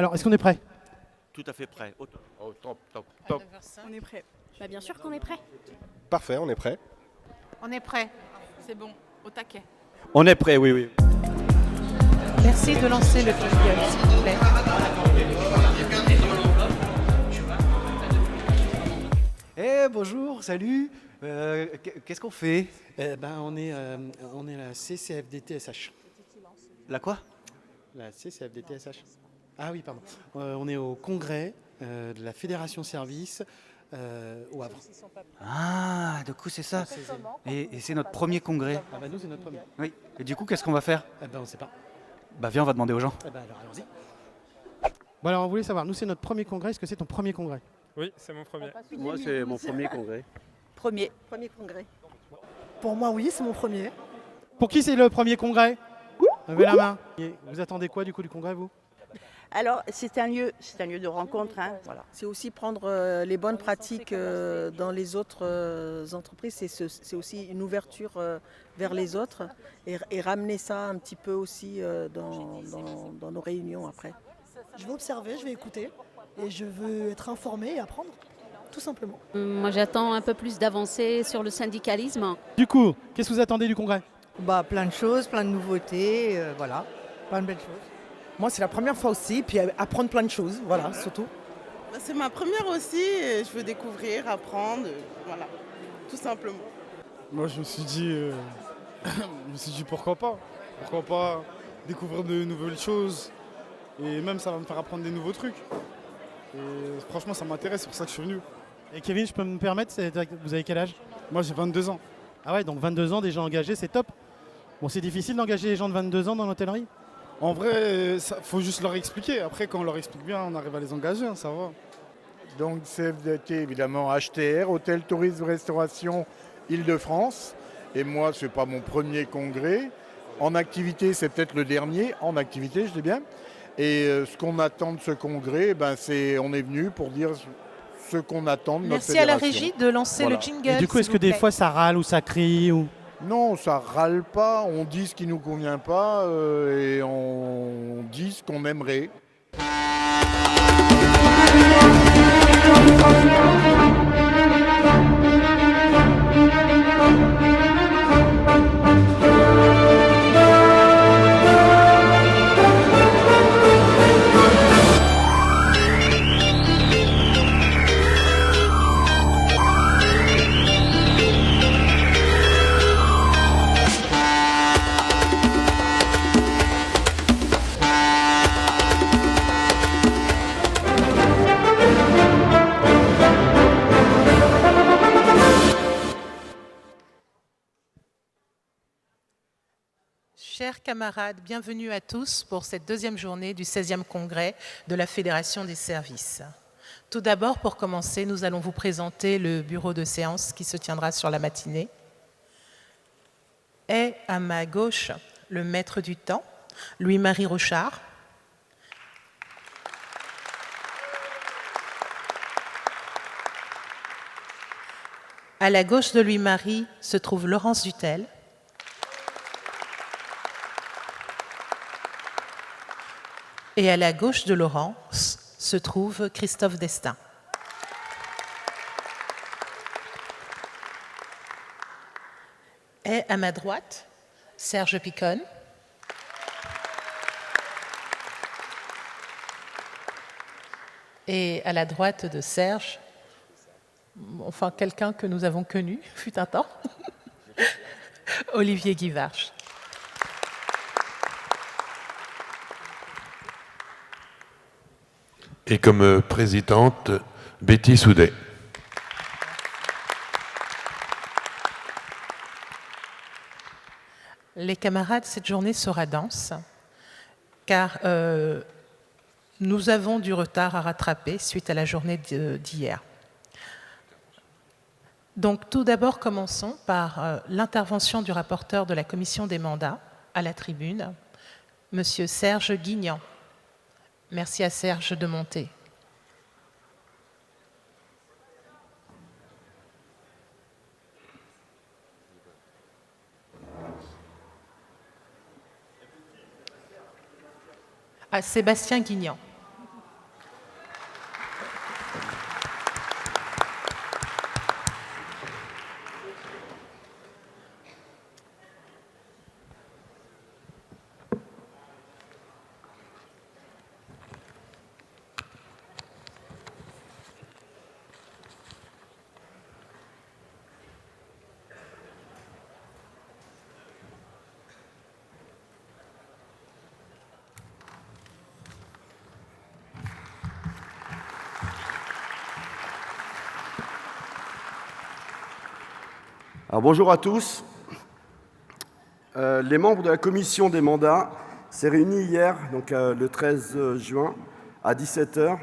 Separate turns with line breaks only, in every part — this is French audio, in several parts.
Alors, est-ce qu'on est prêt?
Tout à fait prêt.
Oh, top, top, top.
On est prêt.
Bah bien sûr qu'on est prêt.
Parfait, on est prêt.
On est prêt. C'est bon, au taquet.
On est prêt, oui, oui.
Merci de lancer le jingle, s'il vous plaît.
Bonjour, salut. Qu'est-ce qu'on fait?
On est la CCFDT-SH.
La quoi?
La CCFDT-SH. Ah oui, pardon. On est au congrès de la Fédération Service au Havre.
Ah, du coup, c'est ça. Et c'est notre premier congrès.
Ah bah nous, c'est notre premier.
Oui. Et du coup, qu'est-ce qu'on va faire?
On ne sait pas.
Bah viens, on va demander aux gens.
Alors allons-y.
Bon, alors, on voulait savoir, nous, c'est notre premier congrès. Est-ce que c'est ton premier congrès?
Oui, c'est mon premier.
Moi, c'est mon premier congrès.
Premier congrès.
Pour moi, oui, c'est mon premier.
Pour qui c'est le premier congrès? Levez la main. Et vous attendez quoi, du coup, du congrès, vous?
Alors, c'est un lieu de rencontre. Voilà.
C'est aussi prendre les bonnes pratiques dans les autres entreprises. C'est aussi une ouverture vers les autres et ramener ça un petit peu aussi dans nos réunions après.
Je vais observer, je vais écouter et je veux être informé et apprendre, tout simplement.
Moi, j'attends un peu plus d'avancée sur le syndicalisme.
Du coup, qu'est-ce que vous attendez du congrès?
Plein de choses, plein de nouveautés, voilà, plein de belles choses.
Moi, c'est la première fois aussi, puis apprendre plein de choses, voilà, surtout.
C'est ma première aussi, et je veux découvrir, apprendre, voilà, tout simplement.
Moi, je me suis dit pourquoi pas découvrir de nouvelles choses, et même ça va me faire apprendre des nouveaux trucs. Et franchement, ça m'intéresse, c'est pour ça que je suis venu.
Et Kevin, je peux me permettre, vous avez quel âge?
Moi, j'ai 22 ans.
Ah ouais, donc 22 ans, déjà engagés, c'est top. Bon, c'est difficile d'engager les gens de 22 ans dans l'hôtellerie?
En vrai, il faut juste leur expliquer. Après, quand on leur explique bien, on arrive à les engager, ça va.
Donc, CFDT, évidemment, HTR, Hôtel Tourisme Restauration Île-de-France. Et moi, ce n'est pas mon premier congrès. En activité, c'est peut-être le dernier. En activité, je dis bien. Et ce qu'on attend de ce congrès, on est venu pour dire ce qu'on attend de notre
Merci à la
fédération.
régie de lancer le jingle.
Et du coup, est-ce que des fois ça râle ou ça crie ou...
Non, ça râle pas, on dit ce qui nous convient pas et on dit ce qu'on aimerait.
Chers camarades, bienvenue à tous pour cette deuxième journée du 16e congrès de la Fédération des services. Tout d'abord, pour commencer, nous allons vous présenter le bureau de séance qui se tiendra sur la matinée. Et à ma gauche, le maître du temps, Louis-Marie Rochard. À la gauche de Louis-Marie se trouve Laurence Dutel. Et à la gauche de Laurence se trouve Christophe Destin. Et à ma droite, Serge Picon. Et à la droite de Serge, enfin quelqu'un que nous avons connu, fut un temps, Olivier Guivarch.
Et comme présidente, Betty Soudet.
Les camarades, cette journée sera dense, car nous avons du retard à rattraper suite à la journée d'hier. Donc tout d'abord, commençons par l'intervention du rapporteur de la commission des mandats à la tribune, Monsieur Serge Guignan. Merci à Serge de monter. À Sébastien Guignan.
Alors, bonjour à tous. Les membres de la commission des mandats s'est réunis hier, donc le 13 juin, à 17h,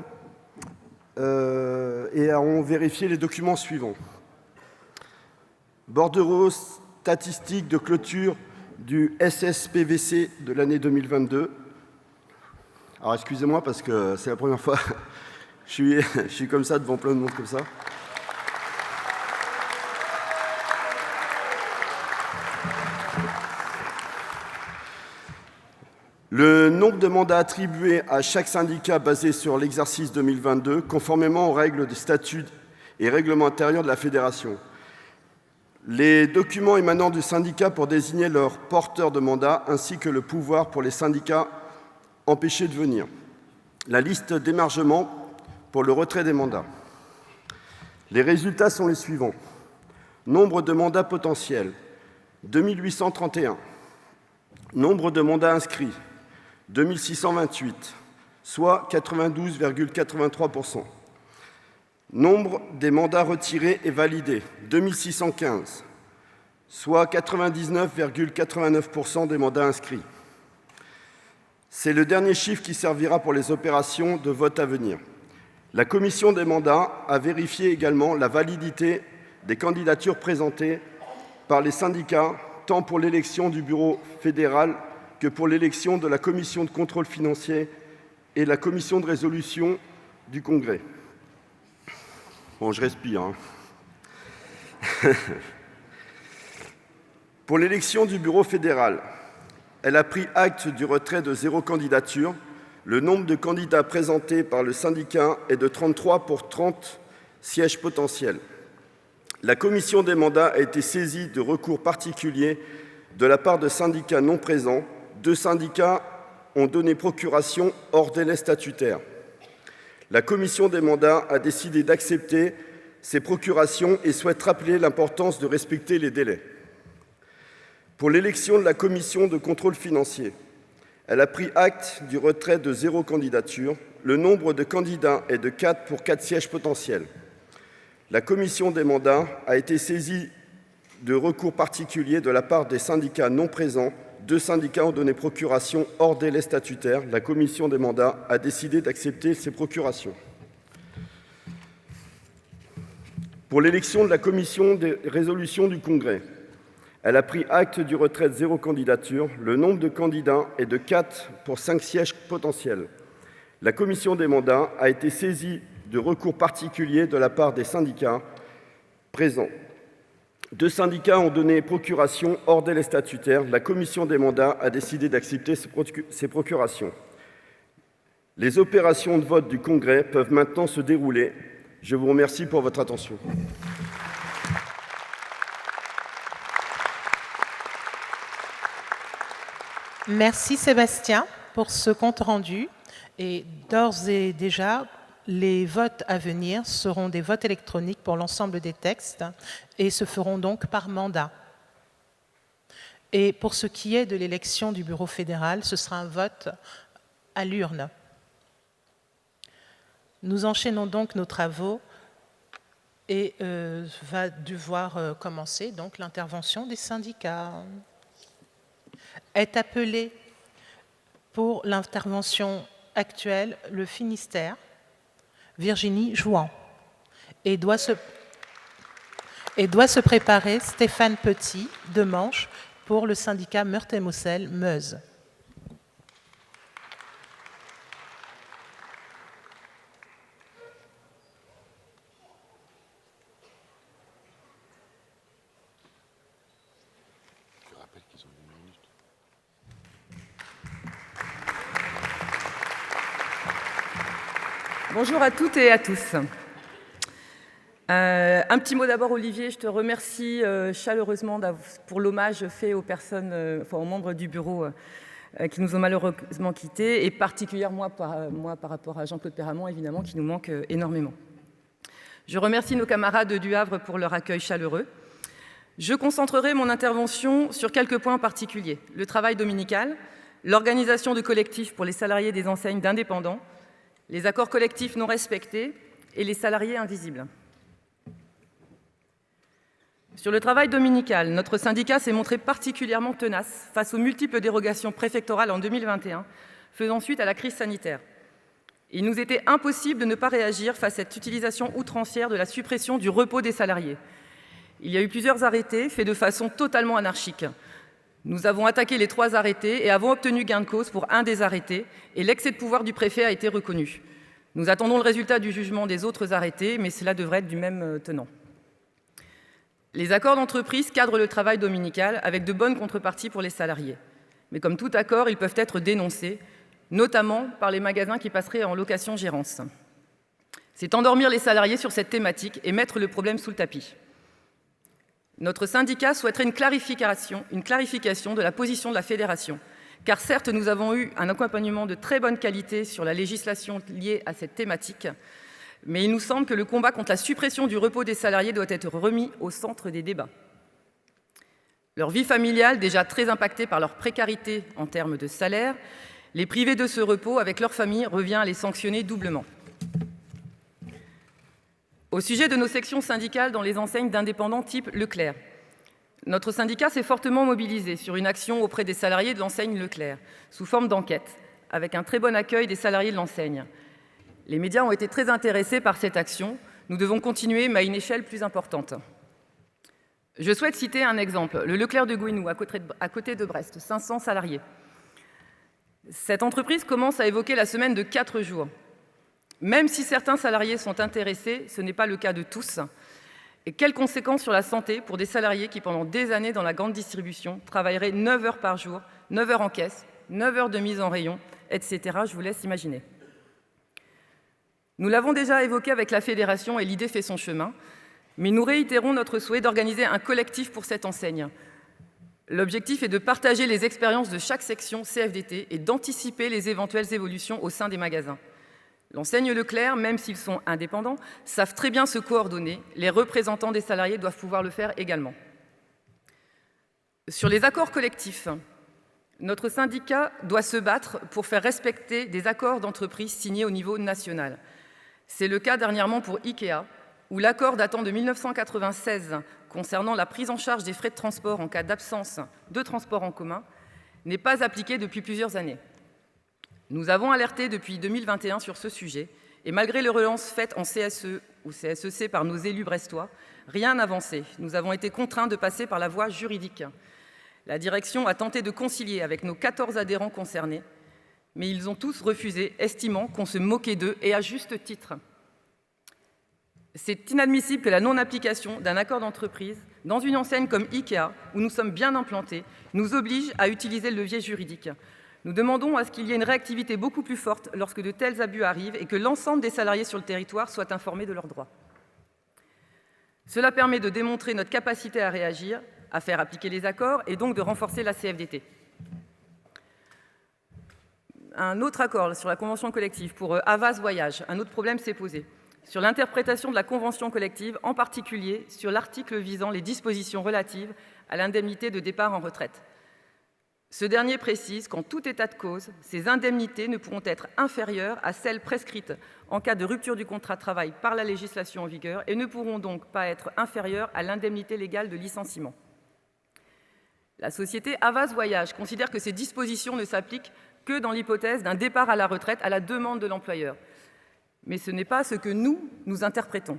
et ont vérifié les documents suivants. Bordereau statistique de clôture du SSPVC de l'année 2022. Alors excusez-moi parce que c'est la première fois que je suis comme ça devant plein de monde comme ça. Le nombre de mandats attribués à chaque syndicat basé sur l'exercice 2022, conformément aux règles des statuts et règlements intérieurs de la Fédération. Les documents émanant du syndicat pour désigner leur porteur de mandat, ainsi que le pouvoir pour les syndicats empêchés de venir. La liste d'émargement pour le retrait des mandats. Les résultats sont les suivants. Nombre de mandats potentiels, 2831. Nombre de mandats inscrits, 2628, soit 92,83%. Nombre des mandats retirés et validés, 2615, soit 99,89% des mandats inscrits. C'est le dernier chiffre qui servira pour les opérations de vote à venir. La commission des mandats a vérifié également la validité des candidatures présentées par les syndicats, tant pour l'élection du bureau fédéral que pour l'élection de la commission de contrôle financier et la commission de résolution du Congrès. Bon, je respire. Hein. Pour l'élection du bureau fédéral, elle a pris acte du retrait de 0 candidature. Le nombre de candidats présentés par le syndicat est de 33 pour 30 sièges potentiels. La commission des mandats a été saisie de recours particuliers de la part de syndicats non présents. 2 syndicats ont donné procuration hors délai statutaire. La commission des mandats a décidé d'accepter ces procurations et souhaite rappeler l'importance de respecter les délais. Pour l'élection de la commission de contrôle financier, elle a pris acte du retrait de 0 candidature. Le nombre de candidats est de 4 pour 4 sièges potentiels. La commission des mandats a été saisie de recours particuliers de la part des syndicats non présents. 2 syndicats ont donné procuration hors délai statutaire. La commission des mandats a décidé d'accepter ces procurations. Pour l'élection de la commission de résolution du Congrès, elle a pris acte du retrait de 0 candidature. Le nombre de candidats est de 4 pour 5 sièges potentiels. La commission des mandats a été saisie de recours particuliers de la part des syndicats présents. 2 syndicats ont donné procuration hors délai statutaire. La commission des mandats a décidé d'accepter ces procurations. Les opérations de vote du Congrès peuvent maintenant se dérouler. Je vous remercie pour votre attention.
Merci Sébastien pour ce compte rendu. Et d'ores et déjà, les votes à venir seront des votes électroniques pour l'ensemble des textes et se feront donc par mandat. Et pour ce qui est de l'élection du bureau fédéral, ce sera un vote à l'urne. Nous enchaînons donc nos travaux et va devoir commencer donc l'intervention des syndicats. Est appelé pour l'intervention actuelle le Finistère, Virginie Jouan, et doit se préparer Stéphane Petit de Manche pour le syndicat Meurthe-et-Moselle-Meuse.
Bonjour à toutes et à tous. Un petit mot d'abord, Olivier, je te remercie chaleureusement pour l'hommage fait aux personnes, aux membres du bureau qui nous ont malheureusement quittés, et particulièrement par rapport à Jean-Claude Perramont, évidemment, qui nous manque énormément. Je remercie nos camarades du Havre pour leur accueil chaleureux. Je concentrerai mon intervention sur quelques points particuliers. Le travail dominical, l'organisation de collectifs pour les salariés des enseignes d'indépendants, les accords collectifs non respectés et les salariés invisibles. Sur le travail dominical, notre syndicat s'est montré particulièrement tenace face aux multiples dérogations préfectorales en 2021, faisant suite à la crise sanitaire. Il nous était impossible de ne pas réagir face à cette utilisation outrancière de la suppression du repos des salariés. Il y a eu plusieurs arrêtés faits de façon totalement anarchique. Nous avons attaqué les 3 arrêtés et avons obtenu gain de cause pour un des arrêtés, et l'excès de pouvoir du préfet a été reconnu. Nous attendons le résultat du jugement des autres arrêtés, mais cela devrait être du même tenant. Les accords d'entreprise cadrent le travail dominical avec de bonnes contreparties pour les salariés. Mais comme tout accord, ils peuvent être dénoncés, notamment par les magasins qui passeraient en location-gérance. C'est endormir les salariés sur cette thématique et mettre le problème sous le tapis. Notre syndicat souhaiterait une clarification de la position de la fédération, car certes, nous avons eu un accompagnement de très bonne qualité sur la législation liée à cette thématique, mais il nous semble que le combat contre la suppression du repos des salariés doit être remis au centre des débats. Leur vie familiale, déjà très impactée par leur précarité en termes de salaire, les priver de ce repos avec leur famille revient à les sanctionner doublement. Au sujet de nos sections syndicales dans les enseignes d'indépendants type Leclerc, notre syndicat s'est fortement mobilisé sur une action auprès des salariés de l'enseigne Leclerc, sous forme d'enquête, avec un très bon accueil des salariés de l'enseigne. Les médias ont été très intéressés par cette action. Nous devons continuer, mais à une échelle plus importante. Je souhaite citer un exemple, le Leclerc de Gouinou, à côté de Brest, 500 salariés. Cette entreprise commence à évoquer la semaine de 4 jours. Même si certains salariés sont intéressés, ce n'est pas le cas de tous. Et quelles conséquences sur la santé pour des salariés qui, pendant des années dans la grande distribution, travailleraient 9 heures par jour, 9 heures en caisse, 9 heures de mise en rayon, etc. Je vous laisse imaginer. Nous l'avons déjà évoqué avec la fédération et l'idée fait son chemin, mais nous réitérons notre souhait d'organiser un collectif pour cette enseigne. L'objectif est de partager les expériences de chaque section CFDT et d'anticiper les éventuelles évolutions au sein des magasins. L'enseigne Leclerc, même s'ils sont indépendants, savent très bien se coordonner. Les représentants des salariés doivent pouvoir le faire également. Sur les accords collectifs, notre syndicat doit se battre pour faire respecter des accords d'entreprise signés au niveau national. C'est le cas dernièrement pour IKEA, où l'accord datant de 1996 concernant la prise en charge des frais de transport en cas d'absence de transport en commun n'est pas appliqué depuis plusieurs années. Nous avons alerté depuis 2021 sur ce sujet et malgré les relances faites en CSE ou CSEC par nos élus brestois, rien n'a avancé. Nous avons été contraints de passer par la voie juridique. La direction a tenté de concilier avec nos 14 adhérents concernés, mais ils ont tous refusé, estimant qu'on se moquait d'eux et à juste titre. C'est inadmissible que la non-application d'un accord d'entreprise dans une enseigne comme IKEA, où nous sommes bien implantés, nous oblige à utiliser le levier juridique. Nous demandons à ce qu'il y ait une réactivité beaucoup plus forte lorsque de tels abus arrivent et que l'ensemble des salariés sur le territoire soient informés de leurs droits. Cela permet de démontrer notre capacité à réagir, à faire appliquer les accords et donc de renforcer la CFDT. Un autre accord sur la convention collective pour Havas Voyage, un autre problème s'est posé. Sur l'interprétation de la convention collective, en particulier sur l'article visant les dispositions relatives à l'indemnité de départ en retraite. Ce dernier précise qu'en tout état de cause, ces indemnités ne pourront être inférieures à celles prescrites en cas de rupture du contrat de travail par la législation en vigueur et ne pourront donc pas être inférieures à l'indemnité légale de licenciement. La société Havas Voyage considère que ces dispositions ne s'appliquent que dans l'hypothèse d'un départ à la retraite à la demande de l'employeur. Mais ce n'est pas ce que nous interprétons.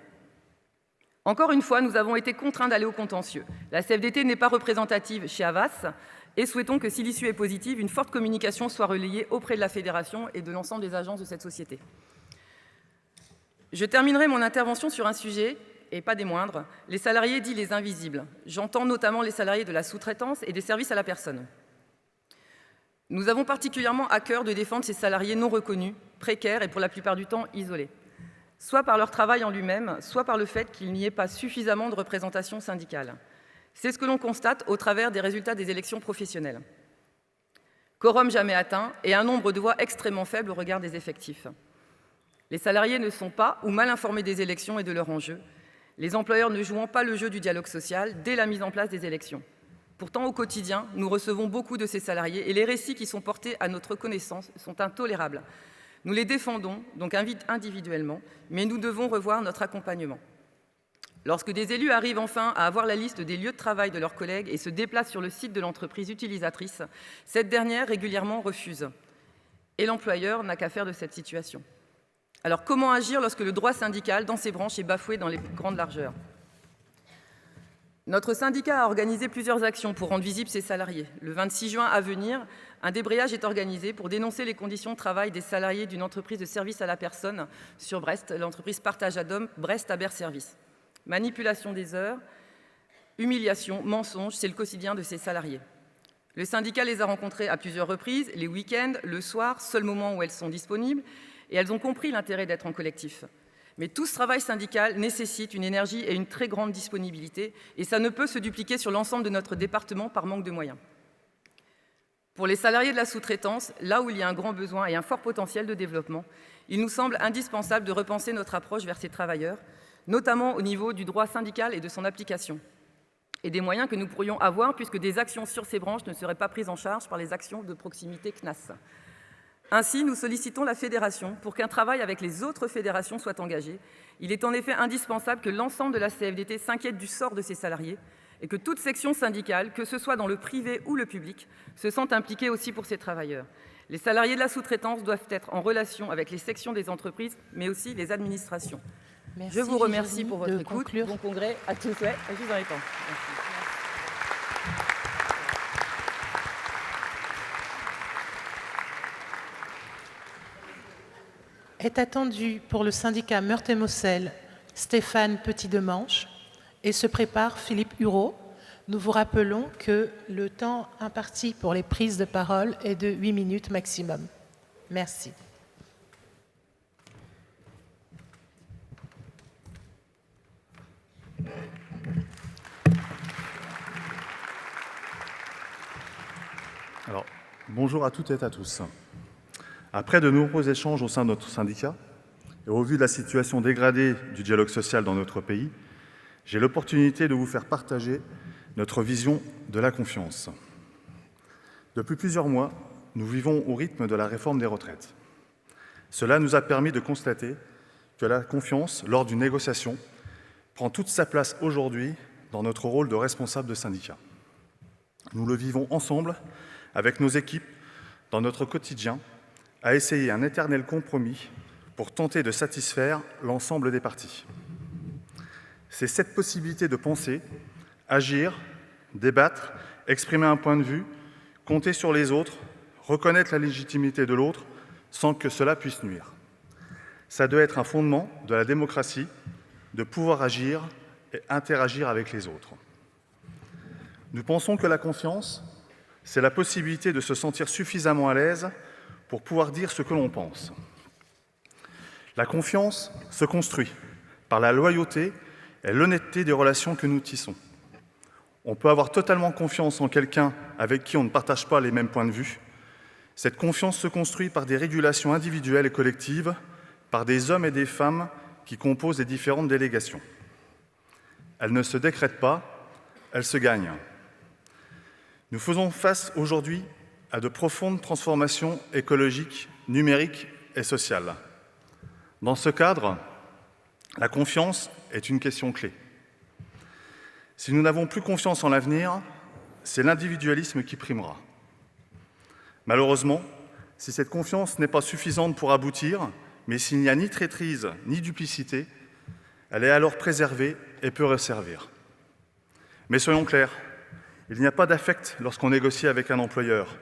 Encore une fois, nous avons été contraints d'aller au contentieux. La CFDT n'est pas représentative chez Havas et souhaitons que, si l'issue est positive, une forte communication soit relayée auprès de la fédération et de l'ensemble des agences de cette société. Je terminerai mon intervention sur un sujet, et pas des moindres, les salariés dits les invisibles. J'entends notamment les salariés de la sous-traitance et des services à la personne. Nous avons particulièrement à cœur de défendre ces salariés non reconnus, précaires et pour la plupart du temps isolés, soit par leur travail en lui-même, soit par le fait qu'il n'y ait pas suffisamment de représentation syndicale. C'est ce que l'on constate au travers des résultats des élections professionnelles. Quorum jamais atteint et un nombre de voix extrêmement faible au regard des effectifs. Les salariés ne sont pas ou mal informés des élections et de leurs enjeux, les employeurs ne jouant pas le jeu du dialogue social dès la mise en place des élections. Pourtant, au quotidien, nous recevons beaucoup de ces salariés et les récits qui sont portés à notre connaissance sont intolérables. Nous les défendons, donc individuellement, mais nous devons revoir notre accompagnement. Lorsque des élus arrivent enfin à avoir la liste des lieux de travail de leurs collègues et se déplacent sur le site de l'entreprise utilisatrice, cette dernière régulièrement refuse. Et l'employeur n'a qu'à faire de cette situation. Alors comment agir lorsque le droit syndical dans ces branches est bafoué dans les plus grandes largeurs? Notre syndicat a organisé plusieurs actions pour rendre visibles ses salariés. Le 26 juin à venir, un débrayage est organisé pour dénoncer les conditions de travail des salariés d'une entreprise de service à la personne sur Brest, l'entreprise Partage Adom Brest Aber Service. Manipulation des heures, humiliation, mensonge, c'est le quotidien de ces salariés. Le syndicat les a rencontrés à plusieurs reprises, les week-ends, le soir, seul moment où elles sont disponibles, et elles ont compris l'intérêt d'être en collectif. Mais tout ce travail syndical nécessite une énergie et une très grande disponibilité, et ça ne peut se dupliquer sur l'ensemble de notre département par manque de moyens. Pour les salariés de la sous-traitance, là où il y a un grand besoin et un fort potentiel de développement, il nous semble indispensable de repenser notre approche vers ces travailleurs, notamment au niveau du droit syndical et de son application, et des moyens que nous pourrions avoir puisque des actions sur ces branches ne seraient pas prises en charge par les actions de proximité CNAS. Ainsi, nous sollicitons la fédération pour qu'un travail avec les autres fédérations soit engagé. Il est en effet indispensable que l'ensemble de la CFDT s'inquiète du sort de ses salariés et que toute section syndicale, que ce soit dans le privé ou le public, se sente impliquée aussi pour ces travailleurs. Les salariés de la sous-traitance doivent être en relation avec les sections des entreprises, mais aussi les administrations.
Merci,
je vous remercie
Virginie,
pour votre
de
écoute.
conclure.
Bon congrès à tous. Ouais, je vous en réponds. Merci.
Est attendu pour le syndicat Meurthe-et-Moselle Stéphane Petit-Demanche et se prépare Philippe Hureau. Nous vous rappelons que le temps imparti pour les prises de parole est de 8 minutes maximum. Merci.
Alors, bonjour à toutes et à tous. Après de nombreux échanges au sein de notre syndicat, et au vu de la situation dégradée du dialogue social dans notre pays, j'ai l'opportunité de vous faire partager notre vision de la confiance. Depuis plusieurs mois, nous vivons au rythme de la réforme des retraites. Cela nous a permis de constater que la confiance, lors d'une négociation, prend toute sa place aujourd'hui dans notre rôle de responsable de syndicat. Nous le vivons ensemble, avec nos équipes, dans notre quotidien, à essayer un éternel compromis pour tenter de satisfaire l'ensemble des parties. C'est cette possibilité de penser, agir, débattre, exprimer un point de vue, compter sur les autres, reconnaître la légitimité de l'autre, sans que cela puisse nuire. Ça doit être un fondement de la démocratie, de pouvoir agir et interagir avec les autres. Nous pensons que la confiance, c'est la possibilité de se sentir suffisamment à l'aise pour pouvoir dire ce que l'on pense. La confiance se construit par la loyauté et l'honnêteté des relations que nous tissons. On peut avoir totalement confiance en quelqu'un avec qui on ne partage pas les mêmes points de vue. Cette confiance se construit par des régulations individuelles et collectives, par des hommes et des femmes qui composent les différentes délégations. Elle ne se décrète pas, elle se gagne. Nous faisons face aujourd'hui à de profondes transformations écologiques, numériques et sociales. Dans ce cadre, la confiance est une question clé. Si nous n'avons plus confiance en l'avenir, c'est l'individualisme qui primera. Malheureusement, si cette confiance n'est pas suffisante pour aboutir, mais s'il n'y a ni traîtrise ni duplicité, elle est alors préservée et peut resservir. Mais soyons clairs, il n'y a pas d'affect lorsqu'on négocie avec un employeur.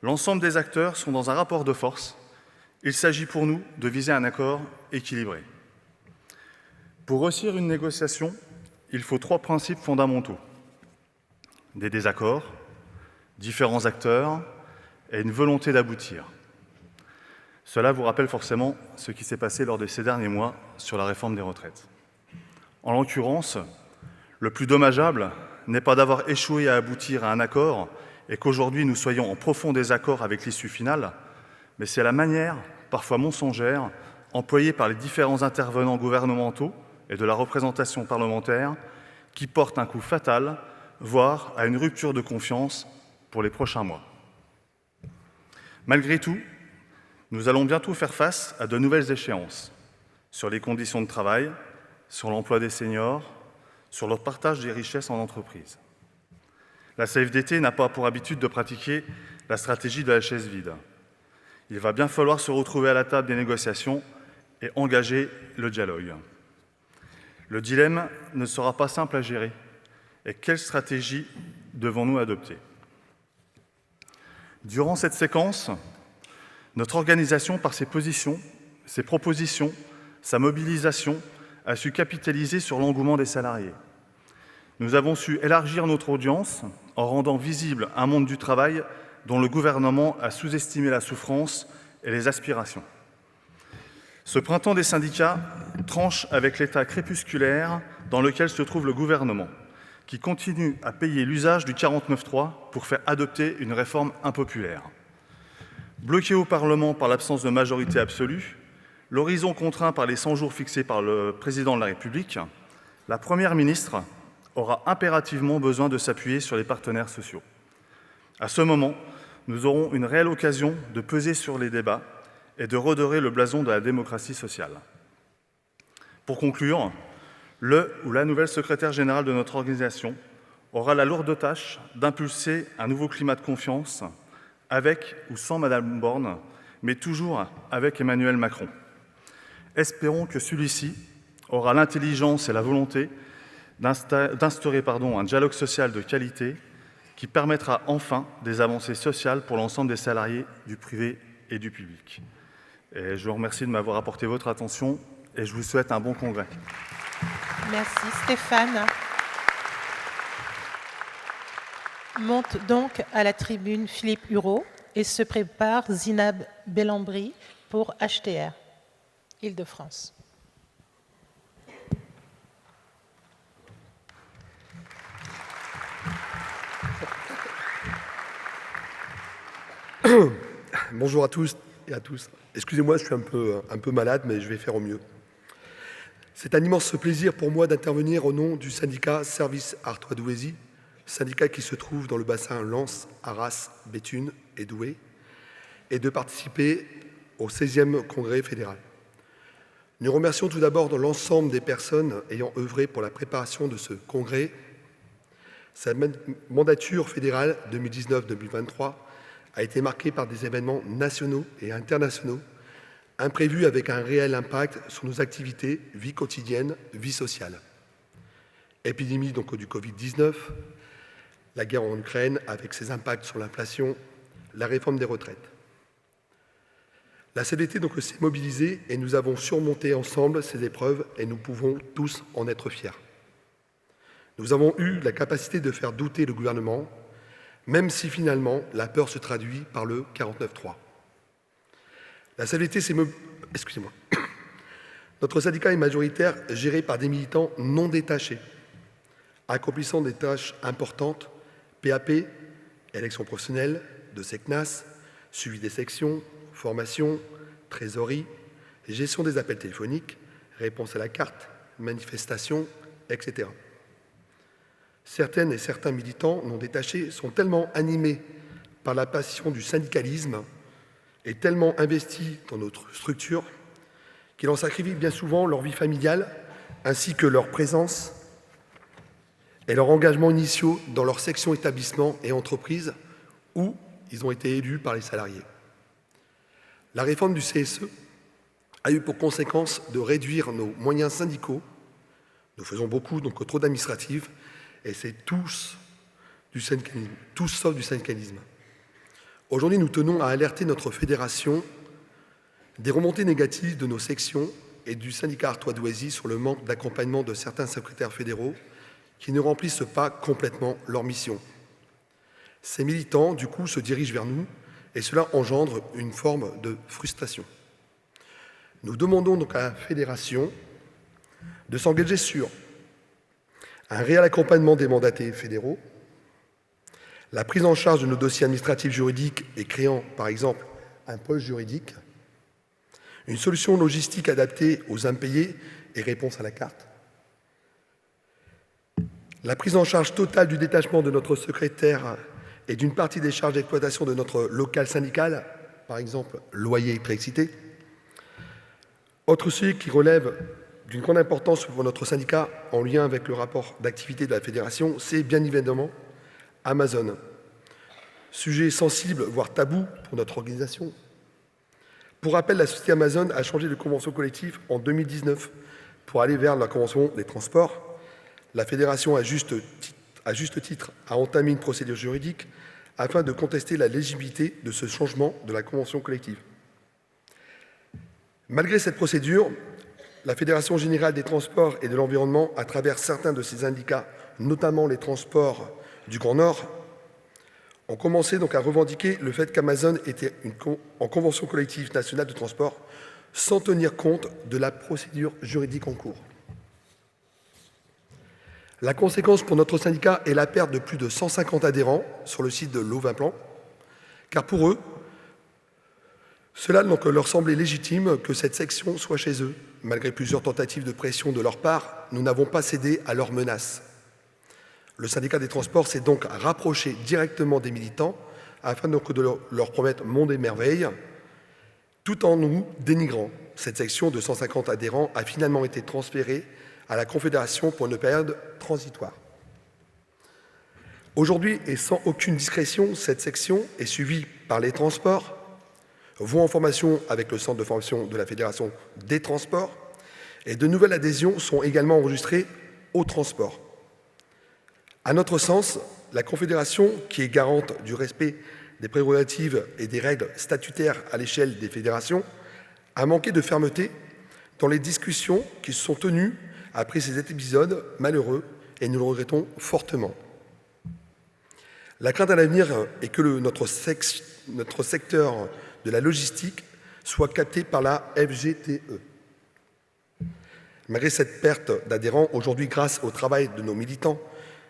L'ensemble des acteurs sont dans un rapport de force. Il s'agit pour nous de viser un accord équilibré. Pour réussir une négociation, il faut 3 principes fondamentaux. Des désaccords, différents acteurs et une volonté d'aboutir. Cela vous rappelle forcément ce qui s'est passé lors de ces derniers mois sur la réforme des retraites. En l'occurrence, le plus dommageable n'est pas d'avoir échoué à aboutir à un accord et qu'aujourd'hui nous soyons en profond désaccord avec l'issue finale, mais c'est la manière, parfois mensongère, employée par les différents intervenants gouvernementaux et de la représentation parlementaire qui porte un coup fatal, voire à une rupture de confiance pour les prochains mois. Malgré tout, nous allons bientôt faire face à de nouvelles échéances sur les conditions de travail, sur l'emploi des seniors, sur le partage des richesses en entreprise. La CFDT n'a pas pour habitude de pratiquer la stratégie de la chaise vide. Il va bien falloir se retrouver à la table des négociations et engager le dialogue. Le dilemme ne sera pas simple à gérer. Et quelle stratégie devons-nous adopter? Durant cette séquence, notre organisation, par ses positions, ses propositions, sa mobilisation, a su capitaliser sur l'engouement des salariés. Nous avons su élargir notre audience en rendant visible un monde du travail dont le gouvernement a sous-estimé la souffrance et les aspirations. Ce printemps des syndicats tranche avec l'état crépusculaire dans lequel se trouve le gouvernement, qui continue à payer l'usage du 49.3 pour faire adopter une réforme impopulaire. Bloqué au Parlement par l'absence de majorité absolue, l'horizon contraint par les 100 jours fixés par le Président de la République, la Première ministre aura impérativement besoin de s'appuyer sur les partenaires sociaux. À ce moment, nous aurons une réelle occasion de peser sur les débats et de redorer le blason de la démocratie sociale. Pour conclure, le ou la nouvelle secrétaire générale de notre organisation aura la lourde tâche d'impulser un nouveau climat de confiance avec ou sans Madame Borne, mais toujours avec Emmanuel Macron. Espérons que celui-ci aura l'intelligence et la volonté d'instaurer un dialogue social de qualité qui permettra enfin des avancées sociales pour l'ensemble des salariés du privé et du public. Et je vous remercie de m'avoir apporté votre attention et je vous souhaite un bon congrès.
Merci Stéphane. Monte donc à la tribune Philippe Hureau et se prépare Zinab Bellambri pour HTR, Île-de-France.
Bonjour à tous et à tous. Excusez-moi, je suis un peu malade, mais je vais faire au mieux. C'est un immense plaisir pour moi d'intervenir au nom du syndicat Service Artois-Douaisis, syndicat qui se trouve dans le bassin Lens, Arras, Béthune et Douai, et de participer au 16e congrès fédéral. Nous remercions tout d'abord l'ensemble des personnes ayant œuvré pour la préparation de ce congrès. Sa mandature fédérale 2019-2023 a été marquée par des événements nationaux et internationaux, imprévus avec un réel impact sur nos activités, vie quotidienne, vie sociale. Épidémie donc du Covid-19, la guerre en Ukraine avec ses impacts sur l'inflation, la réforme des retraites. La CFDT donc s'est mobilisée et nous avons surmonté ensemble ces épreuves et nous pouvons tous en être fiers. Nous avons eu la capacité de faire douter le gouvernement, même si finalement la peur se traduit par le 49.3. La CFDT s'est Excusez-moi. Notre syndicat est majoritaire, géré par des militants non détachés, accomplissant des tâches importantes, PAP, élections professionnelles, de SECNAS, suivi des sections, formation, trésorerie, gestion des appels téléphoniques, réponse à la carte, manifestations, etc. Certaines et certains militants non détachés sont tellement animés par la passion du syndicalisme et tellement investis dans notre structure qu'ils en sacrifient bien souvent leur vie familiale ainsi que leur présence et leur engagement initiaux dans leurs sections établissements et entreprises où ils ont été élus par les salariés. La réforme du CSE a eu pour conséquence de réduire nos moyens syndicaux. Nous faisons beaucoup, donc trop d'administratifs, et c'est tous sauf du syndicalisme. Aujourd'hui, nous tenons à alerter notre fédération des remontées négatives de nos sections et du syndicat Artois-Douaisis sur le manque d'accompagnement de certains secrétaires fédéraux qui ne remplissent pas complètement leur mission. Ces militants, du coup, se dirigent vers nous et cela engendre une forme de frustration. Nous demandons donc à la fédération de s'engager sur un réel accompagnement des mandatés fédéraux, la prise en charge de nos dossiers administratifs juridiques et créant, par exemple, un pôle juridique, une solution logistique adaptée aux impayés et réponse à la carte, la prise en charge totale du détachement de notre secrétaire et d'une partie des charges d'exploitation de notre local syndical, par exemple loyer préexcité. Autre sujet qui relève d'une grande importance pour notre syndicat en lien avec le rapport d'activité de la fédération, c'est bien évidemment Amazon. Sujet sensible, voire tabou pour notre organisation. Pour rappel, la société Amazon a changé de convention collective en 2019 pour aller vers la convention des transports. La fédération, à juste titre, a entamé une procédure juridique afin de contester la légitimité de ce changement de la convention collective. Malgré cette procédure, la Fédération générale des transports et de l'environnement, à travers certains de ses syndicats, notamment les transports du Grand Nord, ont commencé donc à revendiquer le fait qu'Amazon était en convention collective nationale de transport sans tenir compte de la procédure juridique en cours. La conséquence pour notre syndicat est la perte de plus de 150 adhérents sur le site de l'Auvin-Plan, car pour eux, cela donc leur semblait légitime que cette section soit chez eux. Malgré plusieurs tentatives de pression de leur part, nous n'avons pas cédé à leurs menaces. Le syndicat des transports s'est donc rapproché directement des militants afin donc de leur promettre monde et merveille, tout en nous dénigrant. Cette section de 150 adhérents a finalement été transférée à la Confédération pour une période transitoire. Aujourd'hui, et sans aucune discrétion, cette section est suivie par les transports, vont en formation avec le centre de formation de la Fédération des transports, et de nouvelles adhésions sont également enregistrées au transport. À notre sens, la Confédération, qui est garante du respect des prérogatives et des règles statutaires à l'échelle des fédérations, a manqué de fermeté dans les discussions qui se sont tenues après ces épisodes malheureux, et nous le regrettons fortement. La crainte à l'avenir est que notre secteur de la logistique soit capté par la FGTE. Malgré cette perte d'adhérents, aujourd'hui, grâce au travail de nos militants,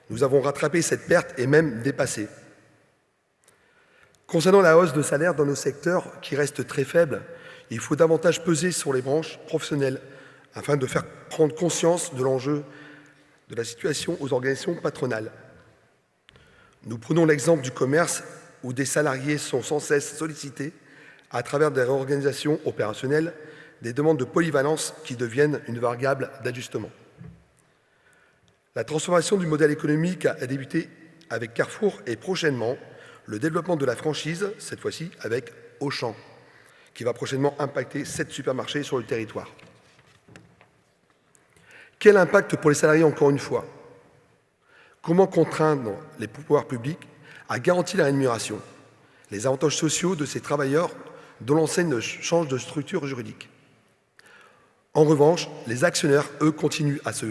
nous avons rattrapé cette perte et même dépassé. Concernant la hausse de salaire dans nos secteurs, qui reste très faible, il faut davantage peser sur les branches professionnelles afin de faire prendre conscience de l'enjeu de la situation aux organisations patronales. Nous prenons l'exemple du commerce où des salariés sont sans cesse sollicités à travers des réorganisations opérationnelles, des demandes de polyvalence qui deviennent une variable d'ajustement. La transformation du modèle économique a débuté avec Carrefour et prochainement le développement de la franchise, cette fois-ci avec Auchan, qui va prochainement impacter 7 supermarchés sur le territoire. Quel impact pour les salariés, encore une fois? Comment contraindre les pouvoirs publics à garantir la rémunération, les avantages sociaux de ces travailleurs dont l'enseigne change de structure juridique? En revanche, les actionnaires, eux, continuent à se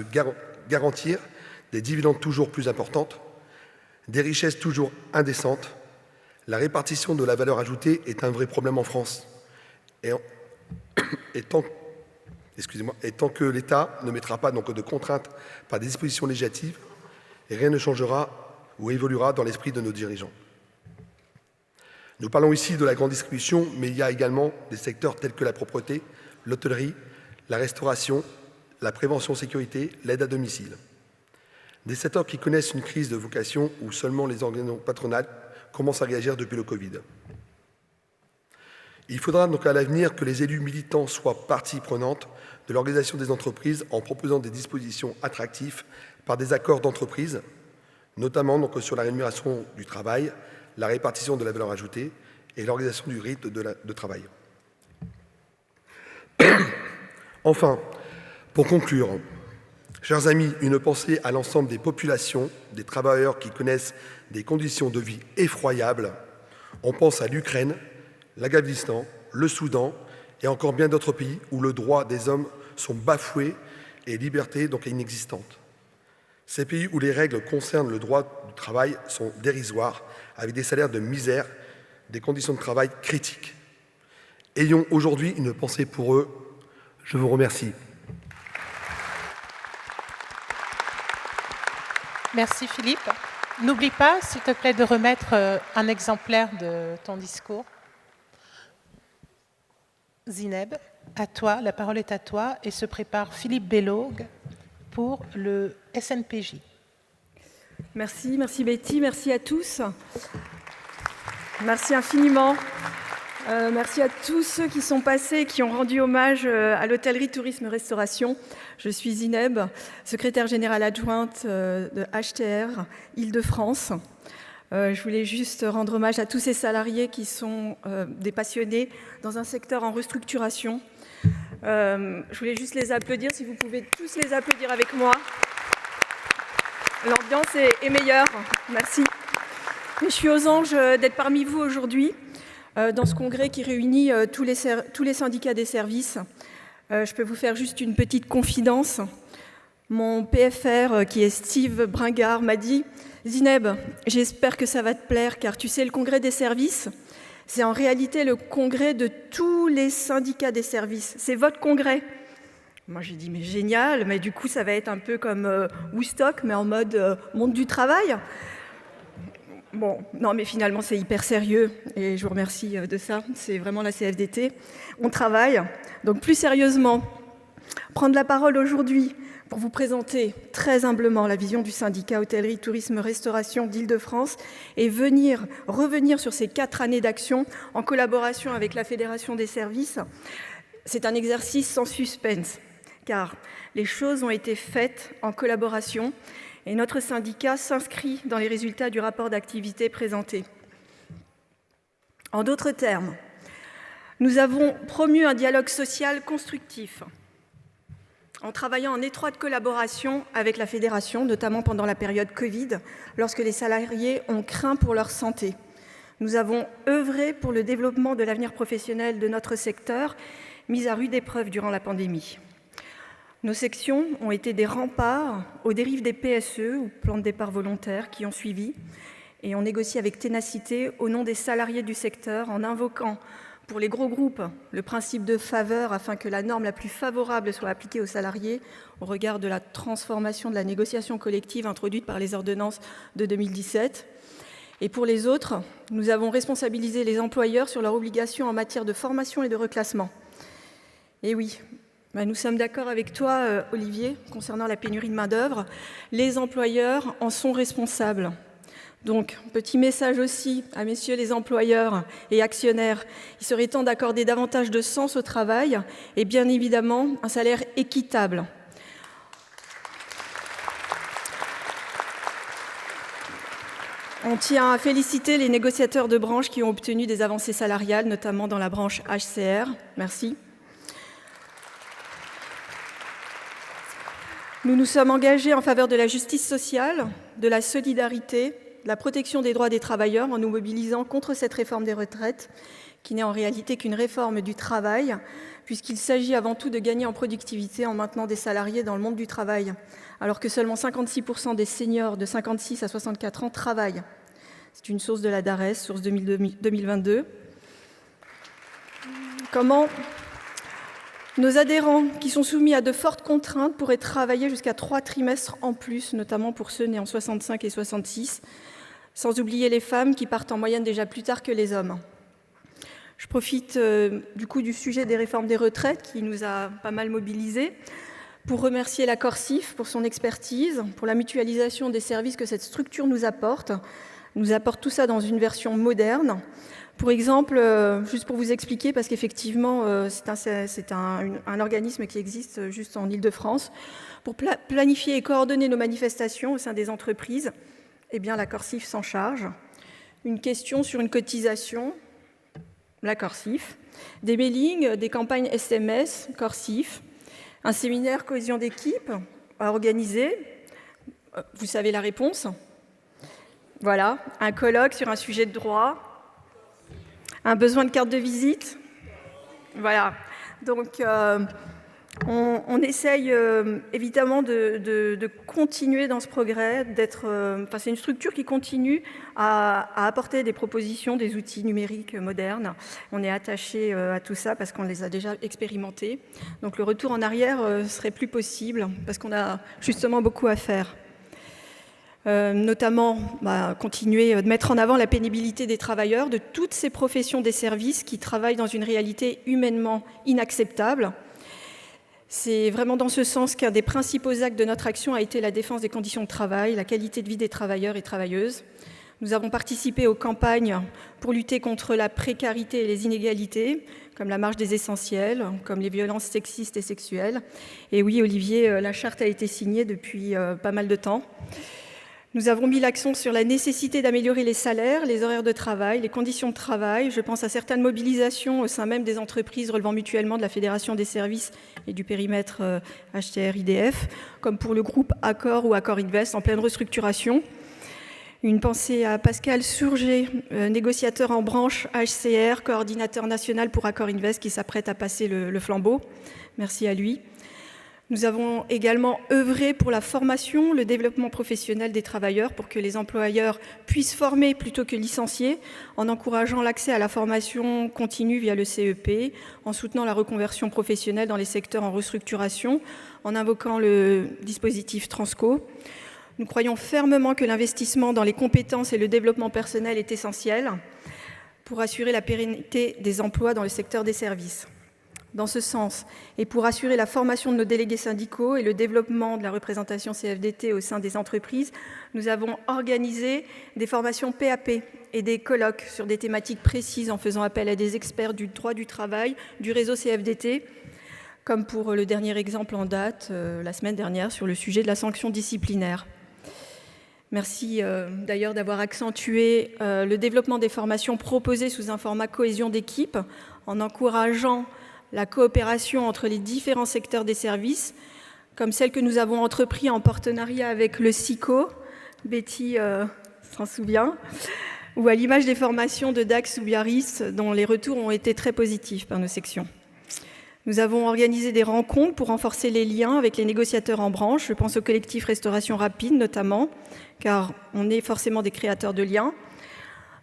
garantir des dividendes toujours plus importantes, des richesses toujours indécentes. La répartition de la valeur ajoutée est un vrai problème en France. Et tant que l'État ne mettra pas donc de contraintes par des dispositions législatives, rien ne changera ou évoluera dans l'esprit de nos dirigeants. Nous parlons ici de la grande distribution, mais il y a également des secteurs tels que la propreté, l'hôtellerie, la restauration, la prévention sécurité, l'aide à domicile. Des secteurs qui connaissent une crise de vocation où seulement les organisations patronales commencent à réagir depuis le Covid. Il faudra donc à l'avenir que les élus militants soient partie prenante de l'organisation des entreprises en proposant des dispositions attractives par des accords d'entreprise, notamment donc sur la rémunération du travail, la répartition de la valeur ajoutée et l'organisation du rythme de travail. Enfin, pour conclure, chers amis, une pensée à l'ensemble des populations, des travailleurs qui connaissent des conditions de vie effroyables. On pense à l'Ukraine, l'Afghanistan, le Soudan et encore bien d'autres pays où le droit des hommes sont bafoués et liberté donc inexistante. Ces pays où les règles concernant le droit du travail sont dérisoires, avec des salaires de misère, des conditions de travail critiques. Ayons aujourd'hui une pensée pour eux. Je vous remercie.
Merci Philippe. N'oublie pas, s'il te plaît, de remettre un exemplaire de ton discours. Zineb, à toi, la parole est à toi, et se prépare Philippe Bellogue pour le SNPJ.
Merci Betty, merci à tous. Merci infiniment. Merci à tous ceux qui sont passés et qui ont rendu hommage à l'hôtellerie, tourisme, restauration. Je suis Zineb, secrétaire générale adjointe de HTR Île-de-France. Je voulais juste rendre hommage à tous ces salariés qui sont des passionnés dans un secteur en restructuration. Je voulais juste les applaudir, si vous pouvez tous les applaudir avec moi. L'ambiance est meilleure, merci. Je suis aux anges d'être parmi vous aujourd'hui dans ce congrès qui réunit tous les syndicats des services. Je peux vous faire juste une petite confidence. Mon PFR, qui est Steve Bringard, m'a dit « Zineb, j'espère que ça va te plaire, car tu sais, le congrès des services, c'est en réalité le congrès de tous les syndicats des services. C'est votre congrès. » Moi, j'ai dit « Mais génial, mais du coup, ça va être un peu comme Woodstock, mais en mode monde du travail. » Bon, non, mais finalement, c'est hyper sérieux et je vous remercie de ça. C'est vraiment la CFDT. On travaille. Donc, plus sérieusement, prendre la parole aujourd'hui pour vous présenter très humblement la vision du syndicat hôtellerie, tourisme, restauration d'Île-de-France et revenir sur ces 4 années d'action en collaboration avec la Fédération des services. C'est un exercice sans suspense, car les choses ont été faites en collaboration et notre syndicat s'inscrit dans les résultats du rapport d'activité présenté. En d'autres termes, nous avons promu un dialogue social constructif en travaillant en étroite collaboration avec la Fédération, notamment pendant la période Covid, lorsque les salariés ont craint pour leur santé. Nous avons œuvré pour le développement de l'avenir professionnel de notre secteur, mis à rude épreuve durant la pandémie. Nos sections ont été des remparts aux dérives des PSE, ou plans de départ volontaires, qui ont suivi, et ont négocié avec ténacité au nom des salariés du secteur, en invoquant pour les gros groupes le principe de faveur afin que la norme la plus favorable soit appliquée aux salariés au regard de la transformation de la négociation collective introduite par les ordonnances de 2017. Et pour les autres, nous avons responsabilisé les employeurs sur leurs obligations en matière de formation et de reclassement. Et oui, nous sommes d'accord avec toi, Olivier, concernant la pénurie de main-d'œuvre. Les employeurs en sont responsables. Donc, petit message aussi à messieurs les employeurs et actionnaires. Il serait temps d'accorder davantage de sens au travail et bien évidemment un salaire équitable. On tient à féliciter les négociateurs de branche qui ont obtenu des avancées salariales, notamment dans la branche HCR. Merci. Nous nous sommes engagés en faveur de la justice sociale, de la solidarité, de la protection des droits des travailleurs en nous mobilisant contre cette réforme des retraites, qui n'est en réalité qu'une réforme du travail, puisqu'il s'agit avant tout de gagner en productivité en maintenant des salariés dans le monde du travail, alors que seulement 56% des seniors de 56 à 64 ans travaillent. C'est une source de la DARES, source 2022. Comment nos adhérents qui sont soumis à de fortes contraintes pourraient travailler jusqu'à 3 trimestres en plus, notamment pour ceux nés en 65 et 66, sans oublier les femmes qui partent en moyenne déjà plus tard que les hommes. Je profite du coup du sujet des réformes des retraites qui nous a pas mal mobilisés pour remercier la Corsif pour son expertise, pour la mutualisation des services que cette structure nous apporte tout ça dans une version moderne. Pour exemple, juste pour vous expliquer, parce qu'effectivement, c'est un organisme qui existe juste en Île-de-France, pour planifier et coordonner nos manifestations au sein des entreprises, eh bien, la Corsif s'en charge. Une question sur une cotisation, la Corsif. Des mailings, des campagnes SMS, Corsif. Un séminaire cohésion d'équipe à organiser. Vous savez la réponse. Voilà, un colloque sur un sujet de droit. Un besoin de carte de visite. Voilà. Donc, on essaye évidemment de continuer dans ce progrès, c'est une structure qui continue à apporter des propositions, des outils numériques modernes. On est attaché à tout ça parce qu'on les a déjà expérimentés. Donc, le retour en arrière serait plus possible parce qu'on a justement beaucoup à faire. Notamment continuer de mettre en avant la pénibilité des travailleurs, de toutes ces professions des services qui travaillent dans une réalité humainement inacceptable. C'est vraiment dans ce sens qu'un des principaux actes de notre action a été la défense des conditions de travail, la qualité de vie des travailleurs et travailleuses. Nous avons participé aux campagnes pour lutter contre la précarité et les inégalités, comme la marche des essentiels, comme les violences sexistes et sexuelles. Et oui, Olivier, la charte a été signée depuis pas mal de temps. Nous avons mis l'accent sur la nécessité d'améliorer les salaires, les horaires de travail, les conditions de travail. Je pense à certaines mobilisations au sein même des entreprises relevant mutuellement de la Fédération des services et du périmètre HTR-IDF, comme pour le groupe Accor ou Accor Invest en pleine restructuration. Une pensée à Pascal Surgé, négociateur en branche HCR, coordinateur national pour Accor Invest, qui s'apprête à passer le flambeau. Merci à lui. Nous avons également œuvré pour la formation, le développement professionnel des travailleurs pour que les employeurs puissent former plutôt que licencier, en encourageant l'accès à la formation continue via le CEP, en soutenant la reconversion professionnelle dans les secteurs en restructuration, en invoquant le dispositif Transco. Nous croyons fermement que l'investissement dans les compétences et le développement personnel est essentiel pour assurer la pérennité des emplois dans le secteur des services. Dans ce sens, et pour assurer la formation de nos délégués syndicaux et le développement de la représentation CFDT au sein des entreprises, nous avons organisé des formations PAP et des colloques sur des thématiques précises en faisant appel à des experts du droit du travail, du réseau CFDT, comme pour le dernier exemple en date, la semaine dernière, sur le sujet de la sanction disciplinaire. Merci d'ailleurs d'avoir accentué le développement des formations proposées sous un format cohésion d'équipe, en encourageant la coopération entre les différents secteurs des services, comme celle que nous avons entreprise en partenariat avec le SICO, Betty s'en souvient, ou à l'image des formations de Dax ou Biarritz, dont les retours ont été très positifs par nos sections. Nous avons organisé des rencontres pour renforcer les liens avec les négociateurs en branche. Je pense au collectif Restauration Rapide notamment, car on est forcément des créateurs de liens.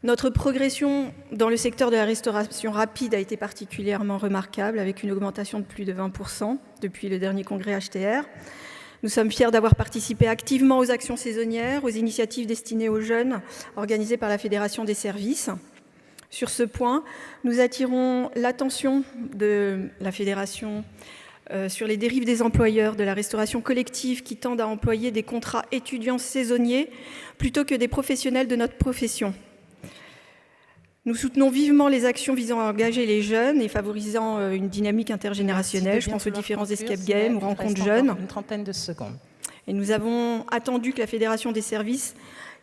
Notre progression dans le secteur de la restauration rapide a été particulièrement remarquable, avec une augmentation de plus de 20% depuis le dernier congrès HTR. Nous sommes fiers d'avoir participé activement aux actions saisonnières, aux initiatives destinées aux jeunes organisées par la Fédération des services. Sur ce point, nous attirons l'attention de la Fédération sur les dérives des employeurs de la restauration collective qui tendent à employer des contrats étudiants saisonniers plutôt que des professionnels de notre profession. Nous soutenons vivement les actions visant à engager les jeunes et favorisant une dynamique intergénérationnelle. Je pense aux différents escape games ou rencontres jeunes.
Une trentaine de secondes.
Et nous avons attendu que la Fédération des services,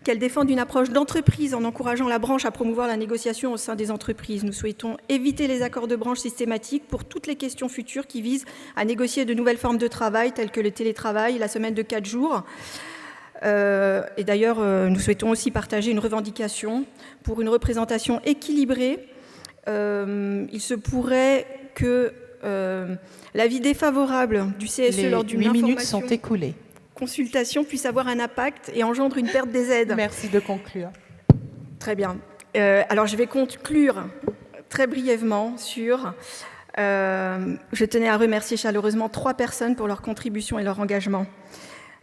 qu'elle défende une approche d'entreprise en encourageant la branche à promouvoir la négociation au sein des entreprises. Nous souhaitons éviter les accords de branche systématiques pour toutes les questions futures qui visent à négocier de nouvelles formes de travail telles que le télétravail, la semaine de 4 jours. Et d'ailleurs, nous souhaitons aussi partager une revendication pour une représentation équilibrée. Il se pourrait que l'avis défavorable du CSE lors d'une
8 minutes sont écoulées.
Consultation puisse avoir un impact et engendre une perte des aides.
Merci de conclure.
Très bien. Alors, je vais conclure très brièvement sur... je tenais à remercier chaleureusement 3 personnes pour leur contribution et leur engagement.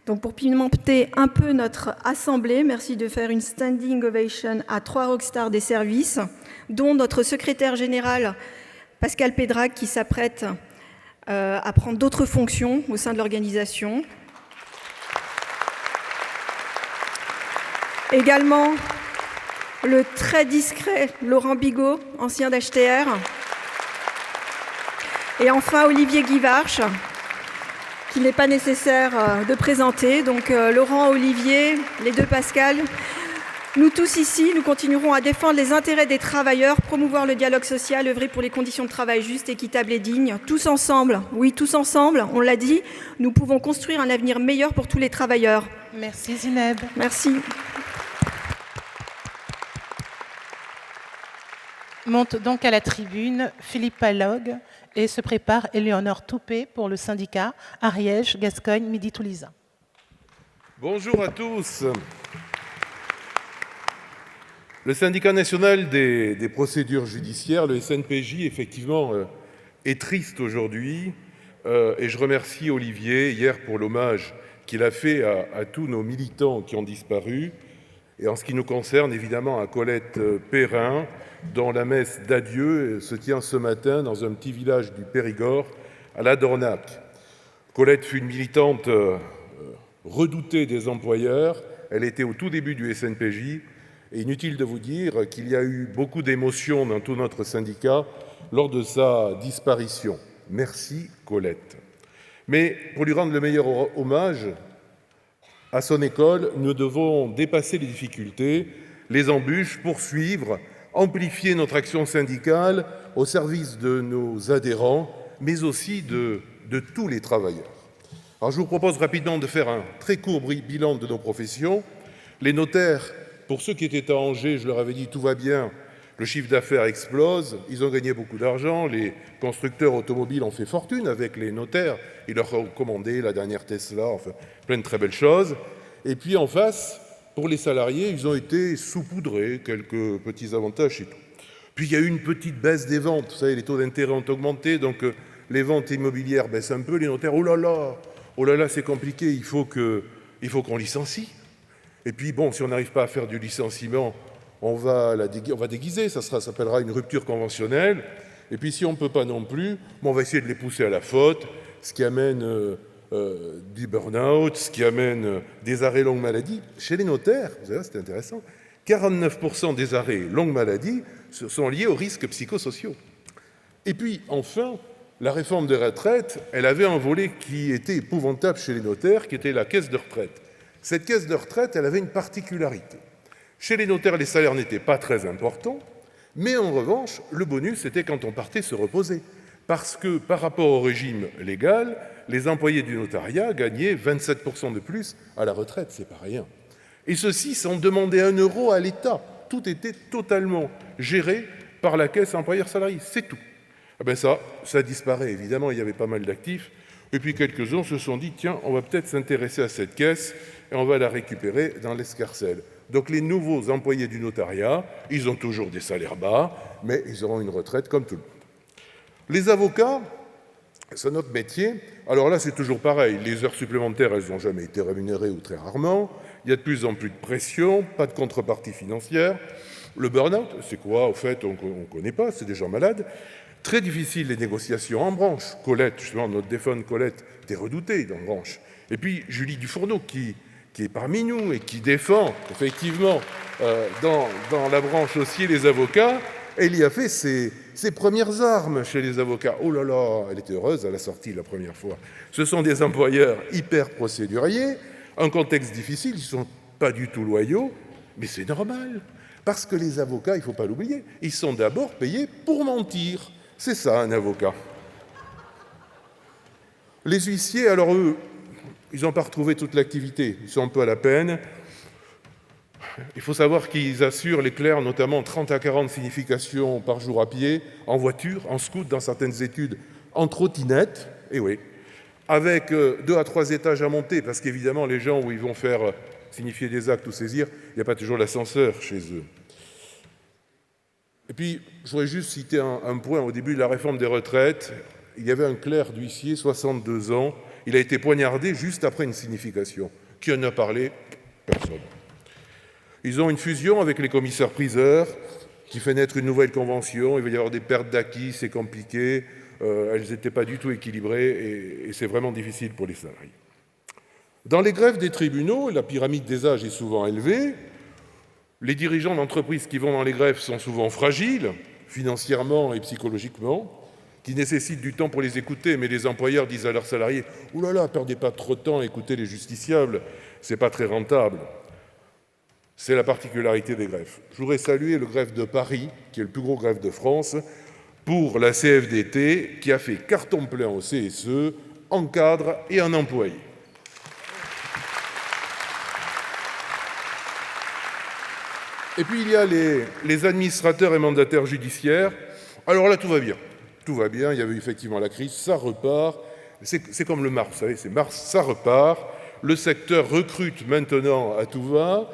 Donc, pour pimenter un peu notre assemblée, merci de faire une standing ovation à 3 rockstars des services, dont notre secrétaire général, Pascal Pédrac, qui s'apprête à prendre d'autres fonctions au sein de l'organisation. Également, le très discret Laurent Bigot, ancien d'HTR. Et enfin, Olivier Guivarch, qu'il n'est pas nécessaire de présenter. Donc, Laurent, Olivier, les 2 Pascal. Nous tous ici, nous continuerons à défendre les intérêts des travailleurs, promouvoir le dialogue social, œuvrer pour les conditions de travail justes, équitables et dignes. Tous ensemble, oui, tous ensemble, on l'a dit, nous pouvons construire un avenir meilleur pour tous les travailleurs.
Merci Zineb.
Merci.
Monte donc à la tribune Philippe Palogue et se prépare Éléonore Toupé pour le syndicat Ariège, Gascogne, Midi-Toulousain.
Bonjour à tous. Le syndicat national des procédures judiciaires, le SNPJ, effectivement, est triste aujourd'hui. Et je remercie Olivier hier pour l'hommage qu'il a fait à tous nos militants qui ont disparu. Et en ce qui nous concerne, évidemment, à Colette Perrin, dont la messe d'adieu se tient ce matin dans un petit village du Périgord, à la Dornac. Colette fut une militante redoutée des employeurs. Elle était au tout début du SNPJ. Et inutile de vous dire qu'il y a eu beaucoup d'émotions dans tout notre syndicat lors de sa disparition. Merci Colette. Mais pour lui rendre le meilleur hommage, à son école, nous devons dépasser les difficultés, les embûches, poursuivre, amplifier notre action syndicale au service de nos adhérents, mais aussi de tous les travailleurs. Alors je vous propose rapidement de faire un très court bilan de nos professions. Les notaires, pour ceux qui étaient à Angers, je leur avais dit tout va bien, le chiffre d'affaires explose, ils ont gagné beaucoup d'argent, les constructeurs automobiles ont fait fortune avec les notaires, ils leur ont commandé la dernière Tesla, enfin plein de très belles choses. Et puis en face, pour les salariés, ils ont été saupoudrés, quelques petits avantages et tout. Puis il y a eu une petite baisse des ventes, vous savez, les taux d'intérêt ont augmenté, donc les ventes immobilières baissent un peu, les notaires, oh là là, c'est compliqué, il faut qu'on licencie. Et puis bon, si on n'arrive pas à faire du licenciement, on va déguiser, ça s'appellera une rupture conventionnelle. Et puis si on ne peut pas non plus, on va essayer de les pousser à la faute, ce qui amène du burn-out, ce qui amène des arrêts longue maladie. Chez les notaires, vous savez, c'est intéressant, 49% des arrêts longue maladie sont liés aux risques psychosociaux. Et puis enfin, la réforme des retraites, elle avait un volet qui était épouvantable chez les notaires, qui était la caisse de retraite. Cette caisse de retraite, elle avait une particularité. Chez les notaires, les salaires n'étaient pas très importants, mais en revanche, le bonus, c'était quand on partait se reposer. Parce que par rapport au régime légal, les employés du notariat gagnaient 27% de plus à la retraite, c'est pas rien. Et ceux-ci sans demander 1 euro à l'État. Tout était totalement géré par la caisse employeur-salarié, c'est tout. Eh bien ça disparaît, évidemment, il y avait pas mal d'actifs. Et puis quelques-uns se sont dit, tiens, on va peut-être s'intéresser à cette caisse et on va la récupérer dans l'escarcelle. Donc les nouveaux employés du notariat, ils ont toujours des salaires bas, mais ils auront une retraite comme tout le monde. Les avocats, c'est notre métier. Alors là, c'est toujours pareil. Les heures supplémentaires, elles n'ont jamais été rémunérées ou très rarement. Il y a de plus en plus de pression, pas de contrepartie financière. Le burn-out, c'est quoi? Au fait, on ne connaît pas, c'est des gens malades. Très difficile les négociations en branche. Colette, justement, notre défunte Colette, était redoutée dans branche. Et puis Julie Dufourneau, qui est parmi nous et qui défend effectivement dans la branche aussi les avocats, elle y a fait ses premières armes chez les avocats. Oh là là, elle était heureuse à la sortie la première fois. Ce sont des employeurs hyper procéduriers, un contexte difficile, ils ne sont pas du tout loyaux, mais c'est normal. Parce que les avocats, il ne faut pas l'oublier, ils sont d'abord payés pour mentir. C'est ça un avocat. Les huissiers, alors eux, ils n'ont pas retrouvé toute l'activité, ils sont un peu à la peine. Il faut savoir qu'ils assurent les clercs notamment 30 à 40 significations par jour à pied, en voiture, en scoot, dans certaines études, en trottinette, et oui, avec 2 à 3 étages à monter, parce qu'évidemment, les gens où ils vont faire signifier des actes ou saisir, il n'y a pas toujours l'ascenseur chez eux. Et puis, je voudrais juste citer un point. Au début de la réforme des retraites, il y avait un clerc d'huissier, 62 ans, il a été poignardé juste après une signification. Qui en a parlé? Personne. Ils ont une fusion avec les commissaires-priseurs qui fait naître une nouvelle convention. Il va y avoir des pertes d'acquis, c'est compliqué. Elles n'étaient pas du tout équilibrées et c'est vraiment difficile pour les salariés. Dans les greffes des tribunaux, la pyramide des âges est souvent élevée. Les dirigeants d'entreprises qui vont dans les greffes sont souvent fragiles, financièrement et psychologiquement, qui nécessitent du temps pour les écouter, mais les employeurs disent à leurs salariés « Ouh là là, perdez pas trop de temps, écoutez les justiciables, c'est pas très rentable ». C'est la particularité des greffes. Je voudrais saluer le greffe de Paris, qui est le plus gros greffe de France, pour la CFDT, qui a fait carton plein au CSE, en cadre et en employé. Et puis il y a les administrateurs et mandataires judiciaires. Alors là, tout va bien. Tout va bien, il y avait effectivement la crise, ça repart. C'est comme le Mars, vous savez, c'est Mars, ça repart. Le secteur recrute maintenant à tout va.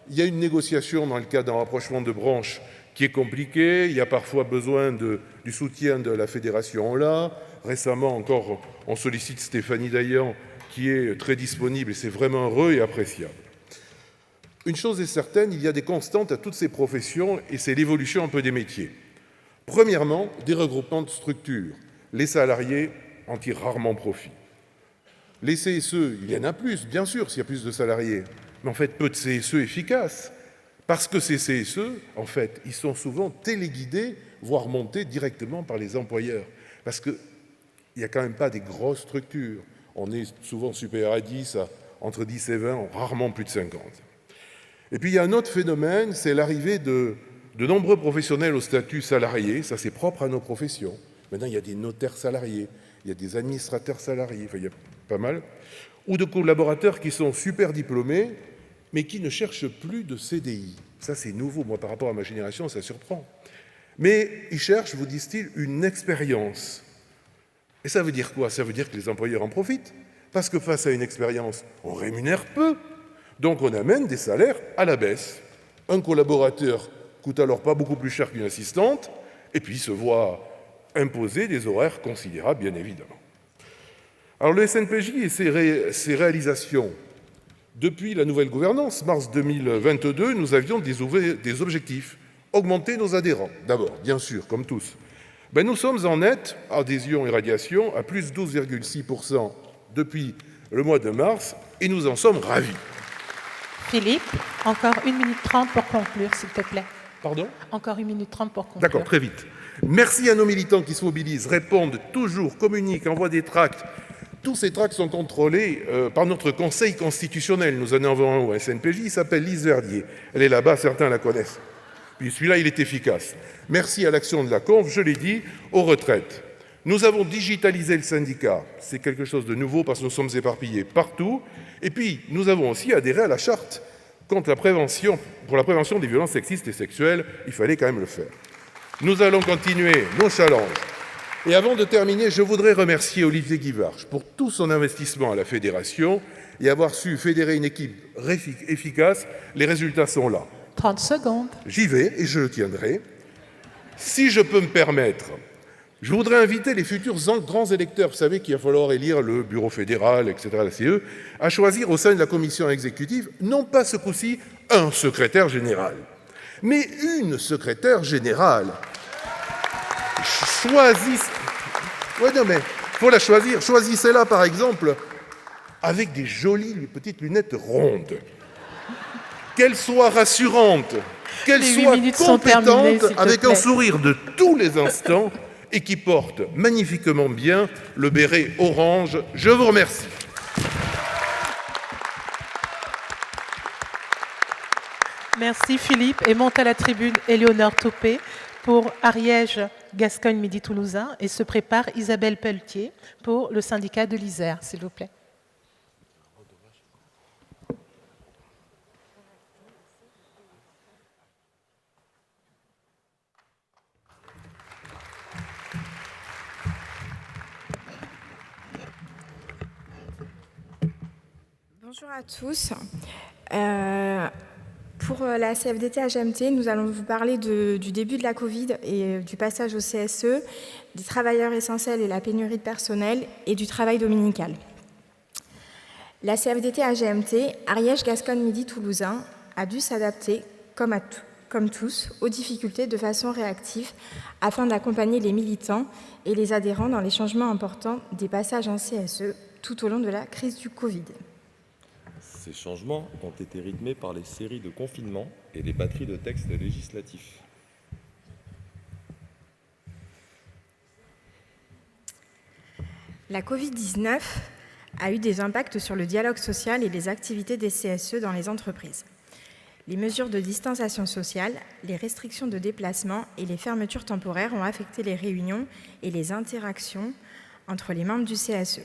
Il y a une négociation dans le cadre d'un rapprochement de branches qui est compliquée. Il y a parfois besoin du soutien de la fédération là. Récemment encore, on sollicite Stéphanie Dayan, qui est très disponible et c'est vraiment heureux et appréciable. Une chose est certaine, il y a des constantes à toutes ces professions et c'est l'évolution un peu des métiers. Premièrement, des regroupements de structures. Les salariés en tirent rarement profit. Les CSE, il y en a plus, bien sûr, s'il y a plus de salariés. Mais en fait, peu de CSE efficaces. Parce que ces CSE, en fait, ils sont souvent téléguidés, voire montés directement par les employeurs. Parce qu'il n'y a quand même pas des grosses structures. On est souvent supérieur à 10, entre 10 et 20, rarement plus de 50. Et puis il y a un autre phénomène, c'est l'arrivée de nombreux professionnels au statut salarié. Ça, c'est propre à nos professions. Maintenant, il y a des notaires salariés, il y a des administrateurs salariés, enfin, il y a pas mal. Ou de collaborateurs qui sont super diplômés, mais qui ne cherchent plus de CDI. Ça, c'est nouveau. Moi, par rapport à ma génération, ça surprend. Mais ils cherchent, vous disent-ils, une expérience. Et ça veut dire quoi? Ça veut dire que les employeurs en profitent. Parce que face à une expérience, on rémunère peu. Donc, on amène des salaires à la baisse. Un collaborateur coûte alors pas beaucoup plus cher qu'une assistante, et puis se voit imposer des horaires considérables, bien évidemment. Alors, le SNPJ et ses réalisations. Depuis la nouvelle gouvernance, mars 2022, nous avions des objectifs. Augmenter nos adhérents, d'abord, bien sûr, comme tous. Nous sommes en net, adhésion et radiation, à plus 12,6% depuis le mois de mars, et nous en sommes ravis.
Philippe, encore 1 minute 30 pour conclure, s'il te plaît.
Pardon?
Encore 1 minute 30 pour conclure.
D'accord, très vite. Merci à nos militants qui se mobilisent, répondent toujours, communiquent, envoient des tracts. Tous ces tracts sont contrôlés par notre Conseil constitutionnel. Nous en avons un au SNPJ, il s'appelle Lise Verdier. Elle est là-bas, certains la connaissent. Puis celui-là, il est efficace. Merci à l'action de la Conf, je l'ai dit, aux retraites. Nous avons digitalisé le syndicat. C'est quelque chose de nouveau parce que nous sommes éparpillés partout. Et puis, nous avons aussi adhéré à la charte contre la prévention, pour la prévention des violences sexistes et sexuelles. Il fallait quand même le faire. Nous allons continuer nos challenges. Et avant de terminer, je voudrais remercier Olivier Guivarch pour tout son investissement à la Fédération et avoir su fédérer une équipe efficace. Les résultats sont là.
30 secondes.
J'y vais et je le tiendrai. Si je peux me permettre, je voudrais inviter les futurs grands électeurs, vous savez qu'il va falloir élire le bureau fédéral, etc., la CE, à choisir au sein de la commission exécutive, non pas ce coup-ci un secrétaire général, mais une secrétaire générale. Choisissez... Ouais, non, mais faut la choisir. Choisissez-la, par exemple, avec des jolies petites lunettes rondes. Qu'elle soit rassurante, qu'elle soit compétente, avec un sourire de tous les instants et qui porte magnifiquement bien le béret orange. Je vous remercie.
Merci Philippe. Et monte à la tribune Éléonore Toupé pour Ariège, Gascogne, Midi Toulousain. Et se prépare Isabelle Pelletier pour le syndicat de l'Isère, s'il vous plaît.
Bonjour à tous. Pour la CFDT HMT, nous allons vous parler du début de la Covid et du passage au CSE, des travailleurs essentiels et la pénurie de personnel et du travail dominical. La CFDT HMT, Ariège, Gascogne, Midi, Toulousain, a dû s'adapter, comme tous, aux difficultés de façon réactive afin d'accompagner les militants et les adhérents dans les changements importants des passages en CSE tout au long de la crise du Covid.
Ces changements ont été rythmés par les séries de confinements et les batteries de textes législatifs.
La Covid-19 a eu des impacts sur le dialogue social et les activités des CSE dans les entreprises. Les mesures de distanciation sociale, les restrictions de déplacement et les fermetures temporaires ont affecté les réunions et les interactions entre les membres du CSE.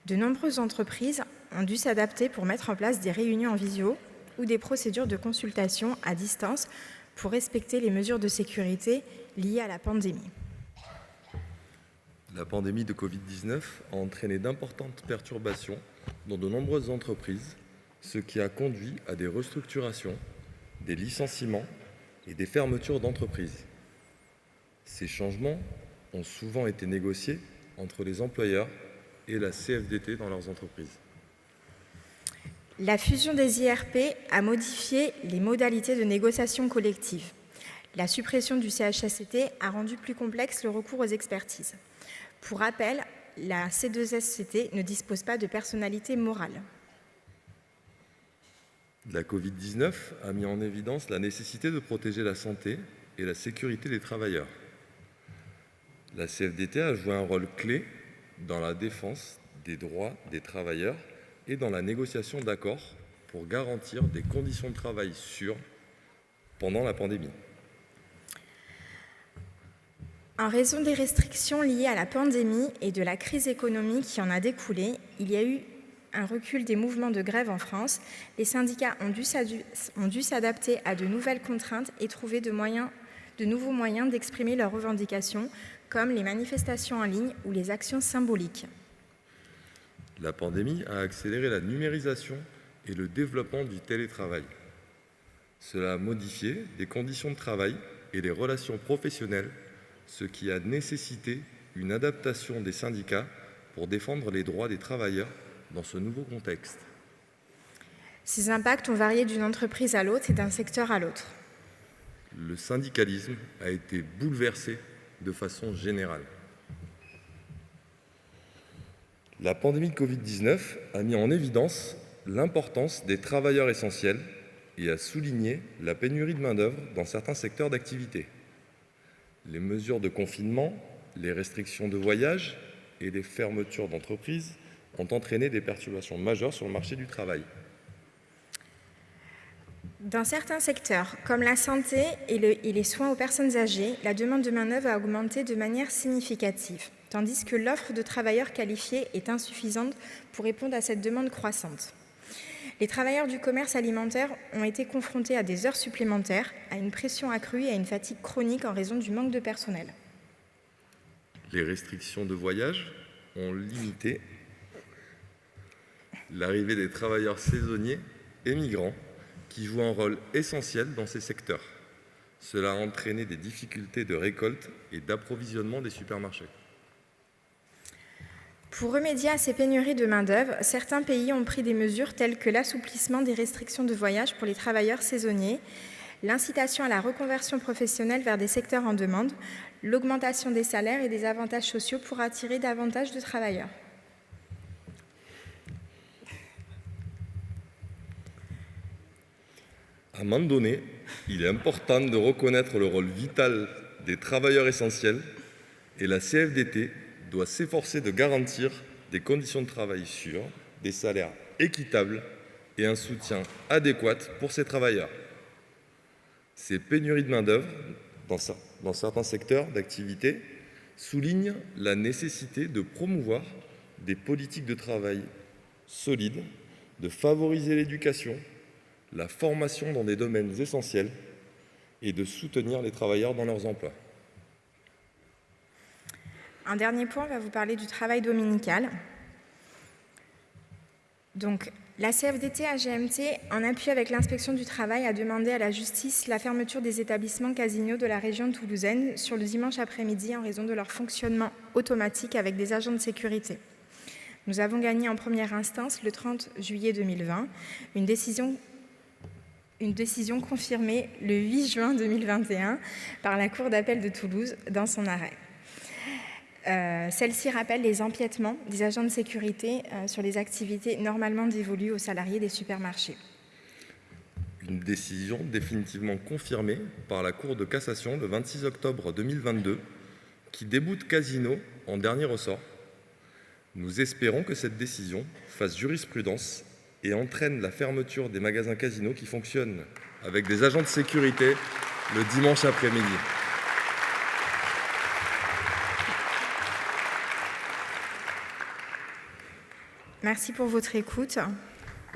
De nombreuses entreprises ont dû s'adapter pour mettre en place des réunions en visio ou des procédures de consultation à distance pour respecter les mesures de sécurité liées à la pandémie.
La pandémie de Covid-19 a entraîné d'importantes perturbations dans de nombreuses entreprises, ce qui a conduit à des restructurations, des licenciements et des fermetures d'entreprises. Ces changements ont souvent été négociés entre les employeurs et la CFDT dans leurs entreprises.
La fusion des IRP a modifié les modalités de négociation collective. La suppression du CHSCT a rendu plus complexe le recours aux expertises. Pour rappel, la C2SCT ne dispose pas de personnalité morale.
La Covid-19 a mis en évidence la nécessité de protéger la santé et la sécurité des travailleurs. La CFDT a joué un rôle clé dans la défense des droits des travailleurs et dans la négociation d'accords pour garantir des conditions de travail sûres pendant la pandémie.
En raison des restrictions liées à la pandémie et de la crise économique qui en a découlé, il y a eu un recul des mouvements de grève en France. Les syndicats ont dû s'adapter à de nouvelles contraintes et trouver de nouveaux moyens d'exprimer leurs revendications, comme les manifestations en ligne ou les actions symboliques.
La pandémie a accéléré la numérisation et le développement du télétravail. Cela a modifié les conditions de travail et les relations professionnelles, ce qui a nécessité une adaptation des syndicats pour défendre les droits des travailleurs dans ce nouveau contexte.
Ces impacts ont varié d'une entreprise à l'autre et d'un secteur à l'autre.
Le syndicalisme a été bouleversé de façon générale. La pandémie de Covid-19 a mis en évidence l'importance des travailleurs essentiels et a souligné la pénurie de main-d'œuvre dans certains secteurs d'activité. Les mesures de confinement, les restrictions de voyage et les fermetures d'entreprises ont entraîné des perturbations majeures sur le marché du travail.
Dans certains secteurs, comme la santé et les soins aux personnes âgées, la demande de main-d'œuvre a augmenté de manière significative, tandis que l'offre de travailleurs qualifiés est insuffisante pour répondre à cette demande croissante. Les travailleurs du commerce alimentaire ont été confrontés à des heures supplémentaires, à une pression accrue et à une fatigue chronique en raison du manque de personnel.
Les restrictions de voyage ont limité l'arrivée des travailleurs saisonniers et migrants qui jouent un rôle essentiel dans ces secteurs. Cela a entraîné des difficultés de récolte et d'approvisionnement des supermarchés.
Pour remédier à ces pénuries de main-d'œuvre, certains pays ont pris des mesures telles que l'assouplissement des restrictions de voyage pour les travailleurs saisonniers, l'incitation à la reconversion professionnelle vers des secteurs en demande, l'augmentation des salaires et des avantages sociaux pour attirer davantage de travailleurs.
À un moment donné, il est important de reconnaître le rôle vital des travailleurs essentiels et la CFDT doit s'efforcer de garantir des conditions de travail sûres, des salaires équitables et un soutien adéquat pour ces travailleurs. Ces pénuries de main-d'œuvre dans certains secteurs d'activité soulignent la nécessité de promouvoir des politiques de travail solides, de favoriser l'éducation, la formation dans des domaines essentiels et de soutenir les travailleurs dans leurs emplois.
Un dernier point, on va vous parler du travail dominical. Donc, la CFDT AGMT, en appui avec l'inspection du travail, a demandé à la justice la fermeture des établissements casinos de la région toulousaine sur le dimanche après-midi en raison de leur fonctionnement automatique avec des agents de sécurité. Nous avons gagné en première instance le 30 juillet 2020, une décision confirmée le 8 juin 2021 par la Cour d'appel de Toulouse dans son arrêt. Celle-ci rappelle les empiètements des agents de sécurité sur les activités normalement dévolues aux salariés des supermarchés.
Une décision définitivement confirmée par la Cour de cassation le 26 octobre 2022 qui déboute Casino en dernier ressort. Nous espérons que cette décision fasse jurisprudence et entraîne la fermeture des magasins Casino qui fonctionnent avec des agents de sécurité le dimanche après-midi.
Merci pour votre écoute.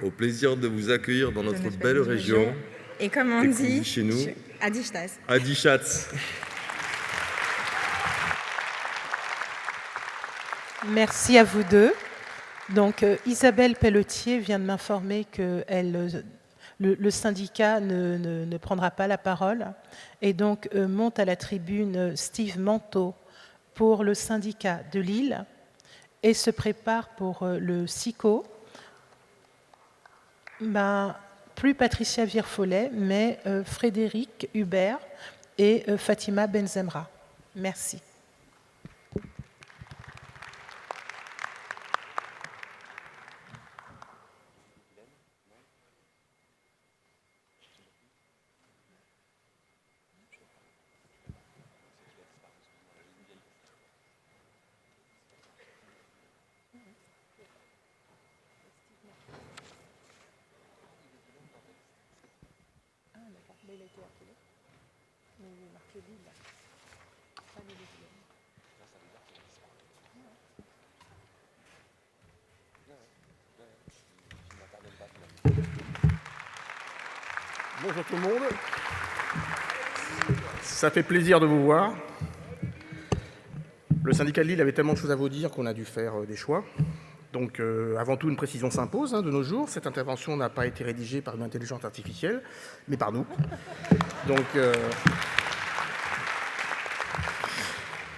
Au plaisir de vous accueillir dans notre belle région.
Et comme on dit
chez nous,
Adishtaz.
Adishatz.
Merci à vous deux. Donc, Isabelle Pelletier vient de m'informer que le syndicat ne prendra pas la parole. Et donc, monte à la tribune Steve Manteau pour le syndicat de Lille et se prépare pour le SICO. Plus Patricia Virfollet, mais Frédéric Hubert et Fatima Benzemra. Merci.
Bonjour tout le monde. Ça fait plaisir de vous voir. Le syndicat de Lille avait tellement de choses à vous dire qu'on a dû faire des choix. Donc avant tout, une précision s'impose de nos jours. Cette intervention n'a pas été rédigée par une intelligence artificielle, mais par nous. Donc,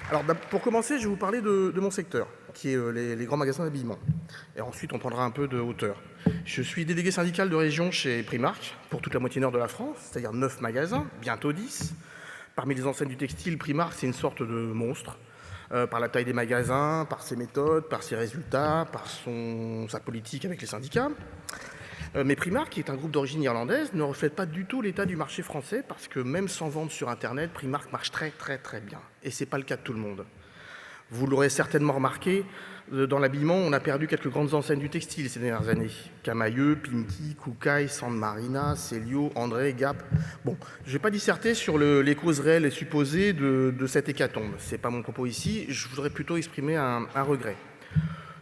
alors, pour commencer, je vais vous parler de mon secteur, qui est les grands magasins d'habillement. Et ensuite, on prendra un peu de hauteur. Je suis délégué syndical de région chez Primark, pour toute la moitié nord de la France, c'est-à-dire 9 magasins, bientôt 10. Parmi les enseignes du textile, Primark, c'est une sorte de monstre, par la taille des magasins, par ses méthodes, par ses résultats, par sa politique avec les syndicats. Mais Primark, qui est un groupe d'origine irlandaise, ne reflète pas du tout l'état du marché français, parce que même sans vente sur Internet, Primark marche très très très bien. Et ce n'est pas le cas de tout le monde. Vous l'aurez certainement remarqué, dans l'habillement, on a perdu quelques grandes enseignes du textile ces dernières années. Camailleux, Pinky, Koukaï, San Marina, Célio, André, Gap. Bon, je ne vais pas disserter sur les causes réelles et supposées de cette hécatombe. Ce n'est pas mon propos ici, je voudrais plutôt exprimer un regret.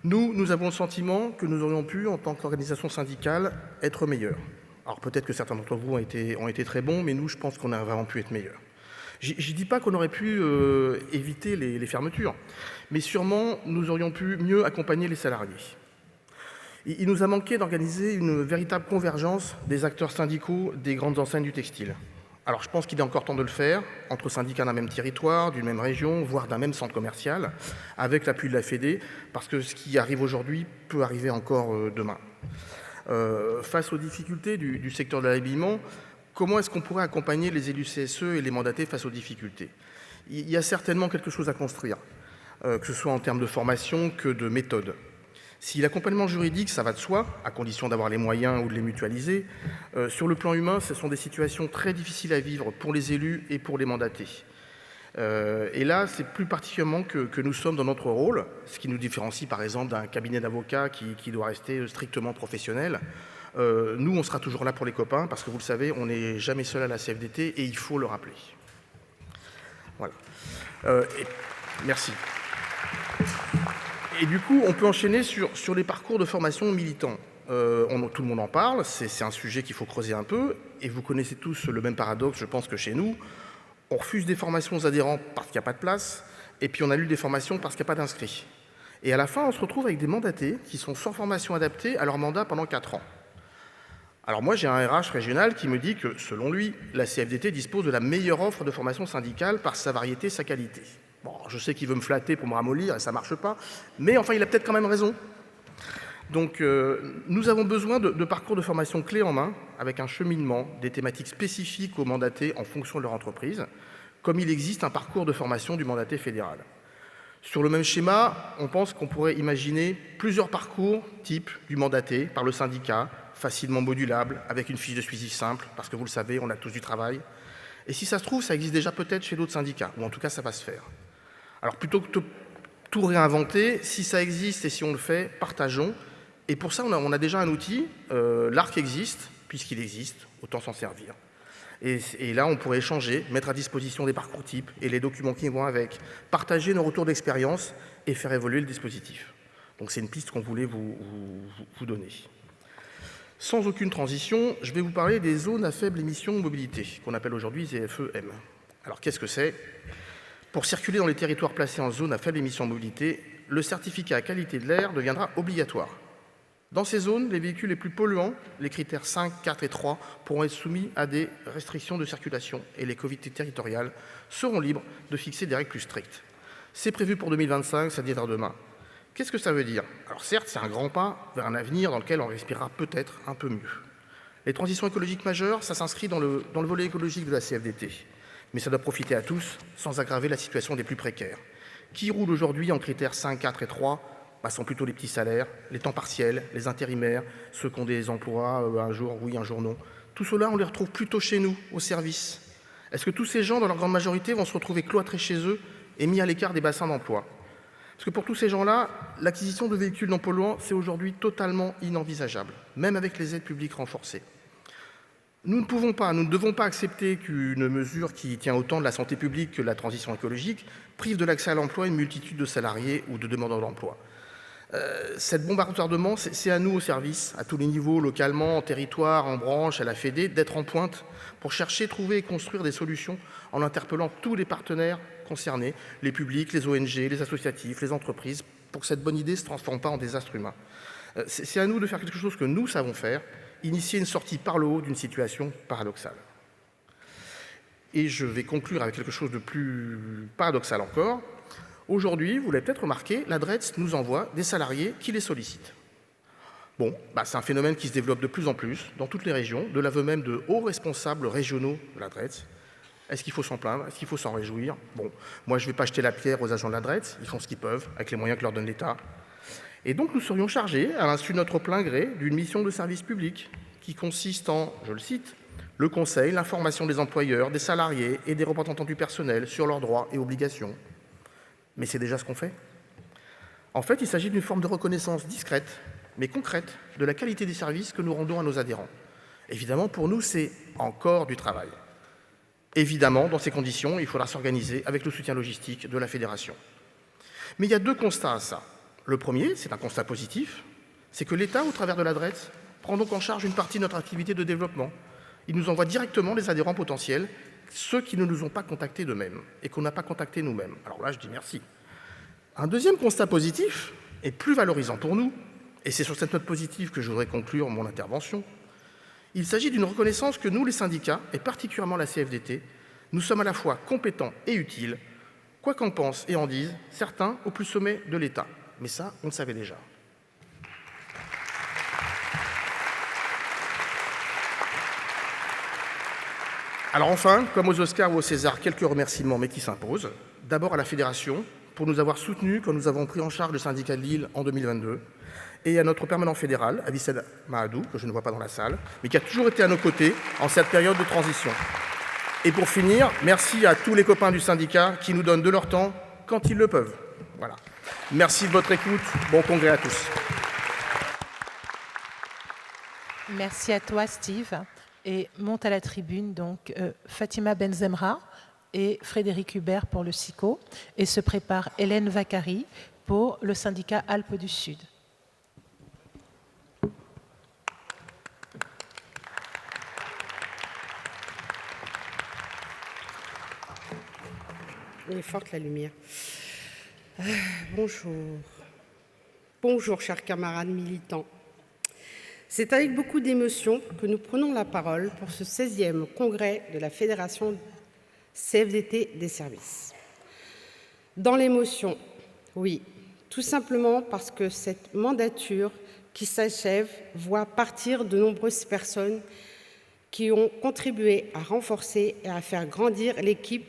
Nous avons le sentiment que nous aurions pu, en tant qu'organisation syndicale, être meilleurs. Alors peut-être que certains d'entre vous ont été très bons, mais nous, je pense qu'on a vraiment pu être meilleurs. Je ne dis pas qu'on aurait pu éviter les fermetures, mais sûrement nous aurions pu mieux accompagner les salariés. Il nous a manqué d'organiser une véritable convergence des acteurs syndicaux des grandes enseignes du textile. Alors je pense qu'il est encore temps de le faire, entre syndicats d'un même territoire, d'une même région, voire d'un même centre commercial, avec l'appui de la Fédé, parce que ce qui arrive aujourd'hui peut arriver encore demain. Face aux difficultés du secteur de l'habillement, comment est-ce qu'on pourrait accompagner les élus CSE et les mandatés face aux difficultés? Il y a certainement quelque chose à construire, que ce soit en termes de formation que de méthode. Si l'accompagnement juridique, ça va de soi, à condition d'avoir les moyens ou de les mutualiser, sur le plan humain, ce sont des situations très difficiles à vivre pour les élus et pour les mandatés. Et là, c'est plus particulièrement que nous sommes dans notre rôle, ce qui nous différencie par exemple d'un cabinet d'avocats qui doit rester strictement professionnel. Nous, on sera toujours là pour les copains, parce que vous le savez, on n'est jamais seul à la CFDT et il faut le rappeler. Voilà. Merci. Et du coup, on peut enchaîner sur les parcours de formation militants. Tout le monde en parle, c'est un sujet qu'il faut creuser un peu, et vous connaissez tous le même paradoxe, je pense, que chez nous. On refuse des formations aux adhérents parce qu'il n'y a pas de place, et puis on annule des formations parce qu'il n'y a pas d'inscrits. Et à la fin, on se retrouve avec des mandatés qui sont sans formation adaptée à leur mandat pendant 4 ans. Alors moi, j'ai un RH régional qui me dit que, selon lui, la CFDT dispose de la meilleure offre de formation syndicale par sa variété et sa qualité. Bon, je sais qu'il veut me flatter pour me ramollir et ça ne marche pas, mais enfin, il a peut-être quand même raison. Donc, nous avons besoin de parcours de formation clés en main, avec un cheminement, des thématiques spécifiques aux mandatés en fonction de leur entreprise, comme il existe un parcours de formation du mandaté fédéral. Sur le même schéma, on pense qu'on pourrait imaginer plusieurs parcours type du mandaté par le syndicat, facilement modulables, avec une fiche de suivi simple, parce que vous le savez, on a tous du travail. Et si ça se trouve, ça existe déjà peut-être chez d'autres syndicats, ou en tout cas, ça va se faire. Alors plutôt que de tout réinventer, si ça existe et si on le fait, partageons. Et pour ça, on a déjà un outil, l'ARC existe, puisqu'il existe, autant s'en servir. Et là, on pourrait échanger, mettre à disposition des parcours types et les documents qui vont avec, partager nos retours d'expérience et faire évoluer le dispositif. Donc c'est une piste qu'on voulait vous donner. Sans aucune transition, je vais vous parler des zones à faible émission mobilité, qu'on appelle aujourd'hui ZFE-M. Alors qu'est-ce que c'est? Pour circuler dans les territoires placés en zone à faible émission mobilité, le certificat à qualité de l'air deviendra obligatoire. Dans ces zones, les véhicules les plus polluants, les critères 5, 4 et 3, pourront être soumis à des restrictions de circulation et les collectivités territoriales seront libres de fixer des règles plus strictes. C'est prévu pour 2025, c'est-à-dire demain. Qu'est-ce que ça veut dire? Alors certes, c'est un grand pas vers un avenir dans lequel on respirera peut-être un peu mieux. Les transitions écologiques majeures, ça s'inscrit dans le volet écologique de la CFDT. Mais ça doit profiter à tous, sans aggraver la situation des plus précaires. Qui roulent aujourd'hui en critères 5, 4 et 3 sont plutôt les petits salaires, les temps partiels, les intérimaires, ceux qui ont des emplois un jour oui, un jour non. Tout cela, on les retrouve plutôt chez nous, au service. Est-ce que tous ces gens, dans leur grande majorité, vont se retrouver cloîtrés chez eux et mis à l'écart des bassins d'emploi? Parce que pour tous ces gens-là, l'acquisition de véhicules non polluants, c'est aujourd'hui totalement inenvisageable, même avec les aides publiques renforcées. Nous ne devons pas accepter qu'une mesure qui tient autant de la santé publique que de la transition écologique prive de l'accès à l'emploi une multitude de salariés ou de demandeurs d'emploi. Cette bombe à retardement, c'est à nous au service, à tous les niveaux, localement, en territoire, en branche, à la Fédé, d'être en pointe pour chercher, trouver et construire des solutions en interpellant tous les partenaires concernés, les publics, les ONG, les associatifs, les entreprises, pour que cette bonne idée ne se transforme pas en désastre humain. C'est à nous de faire quelque chose que nous savons faire, initier une sortie par le haut d'une situation paradoxale. Et je vais conclure avec quelque chose de plus paradoxal encore. Aujourd'hui, vous l'avez peut-être remarqué, la DREETS nous envoie des salariés qui les sollicitent. Bon, c'est un phénomène qui se développe de plus en plus dans toutes les régions, de l'aveu même de hauts responsables régionaux de la DREETS. Est-ce qu'il faut s'en plaindre? Est-ce qu'il faut s'en réjouir? Bon, moi je ne vais pas jeter la pierre aux agents de la DREETS, ils font ce qu'ils peuvent avec les moyens que leur donne l'État. Et donc nous serions chargés, à l'insu de notre plein gré, d'une mission de service public qui consiste en, je le cite, le conseil, l'information des employeurs, des salariés et des représentants du personnel sur leurs droits et obligations. Mais c'est déjà ce qu'on fait. En fait, il s'agit d'une forme de reconnaissance discrète, mais concrète, de la qualité des services que nous rendons à nos adhérents. Évidemment, pour nous, c'est encore du travail. Évidemment, dans ces conditions, il faudra s'organiser avec le soutien logistique de la Fédération. Mais il y a deux constats à ça. Le premier, c'est un constat positif, c'est que l'État, au travers de la DREETS, prend donc en charge une partie de notre activité de développement. Il nous envoie directement les adhérents potentiels, ceux qui ne nous ont pas contactés d'eux-mêmes et qu'on n'a pas contactés nous-mêmes. Alors là, je dis merci. Un deuxième constat positif, et plus valorisant pour nous, et c'est sur cette note positive que je voudrais conclure mon intervention, il s'agit d'une reconnaissance que nous, les syndicats, et particulièrement la CFDT, nous sommes à la fois compétents et utiles, quoi qu'en pensent et en disent certains au plus sommet de l'État. Mais ça, on le savait déjà. Alors enfin, comme aux Oscars ou au César, quelques remerciements, mais qui s'imposent. D'abord à la Fédération, pour nous avoir soutenus quand nous avons pris en charge le syndicat de Lille en 2022, et à notre permanent fédéral, Avicenne Mahadou, que je ne vois pas dans la salle, mais qui a toujours été à nos côtés en cette période de transition. Et pour finir, merci à tous les copains du syndicat qui nous donnent de leur temps quand ils le peuvent. Voilà. Merci de votre écoute. Bon congrès à tous.
Merci à toi, Steve. Et monte à la tribune donc Fatima Benzemra et Frédéric Hubert pour le SICO. Et se prépare Hélène Vacari pour le syndicat Alpes du Sud.
Il est forte la lumière. Bonjour. Bonjour, chers camarades militants. C'est avec beaucoup d'émotion que nous prenons la parole pour ce 16e congrès de la Fédération CFDT des services. Dans l'émotion, oui, tout simplement parce que cette mandature qui s'achève voit partir de nombreuses personnes qui ont contribué à renforcer et à faire grandir l'équipe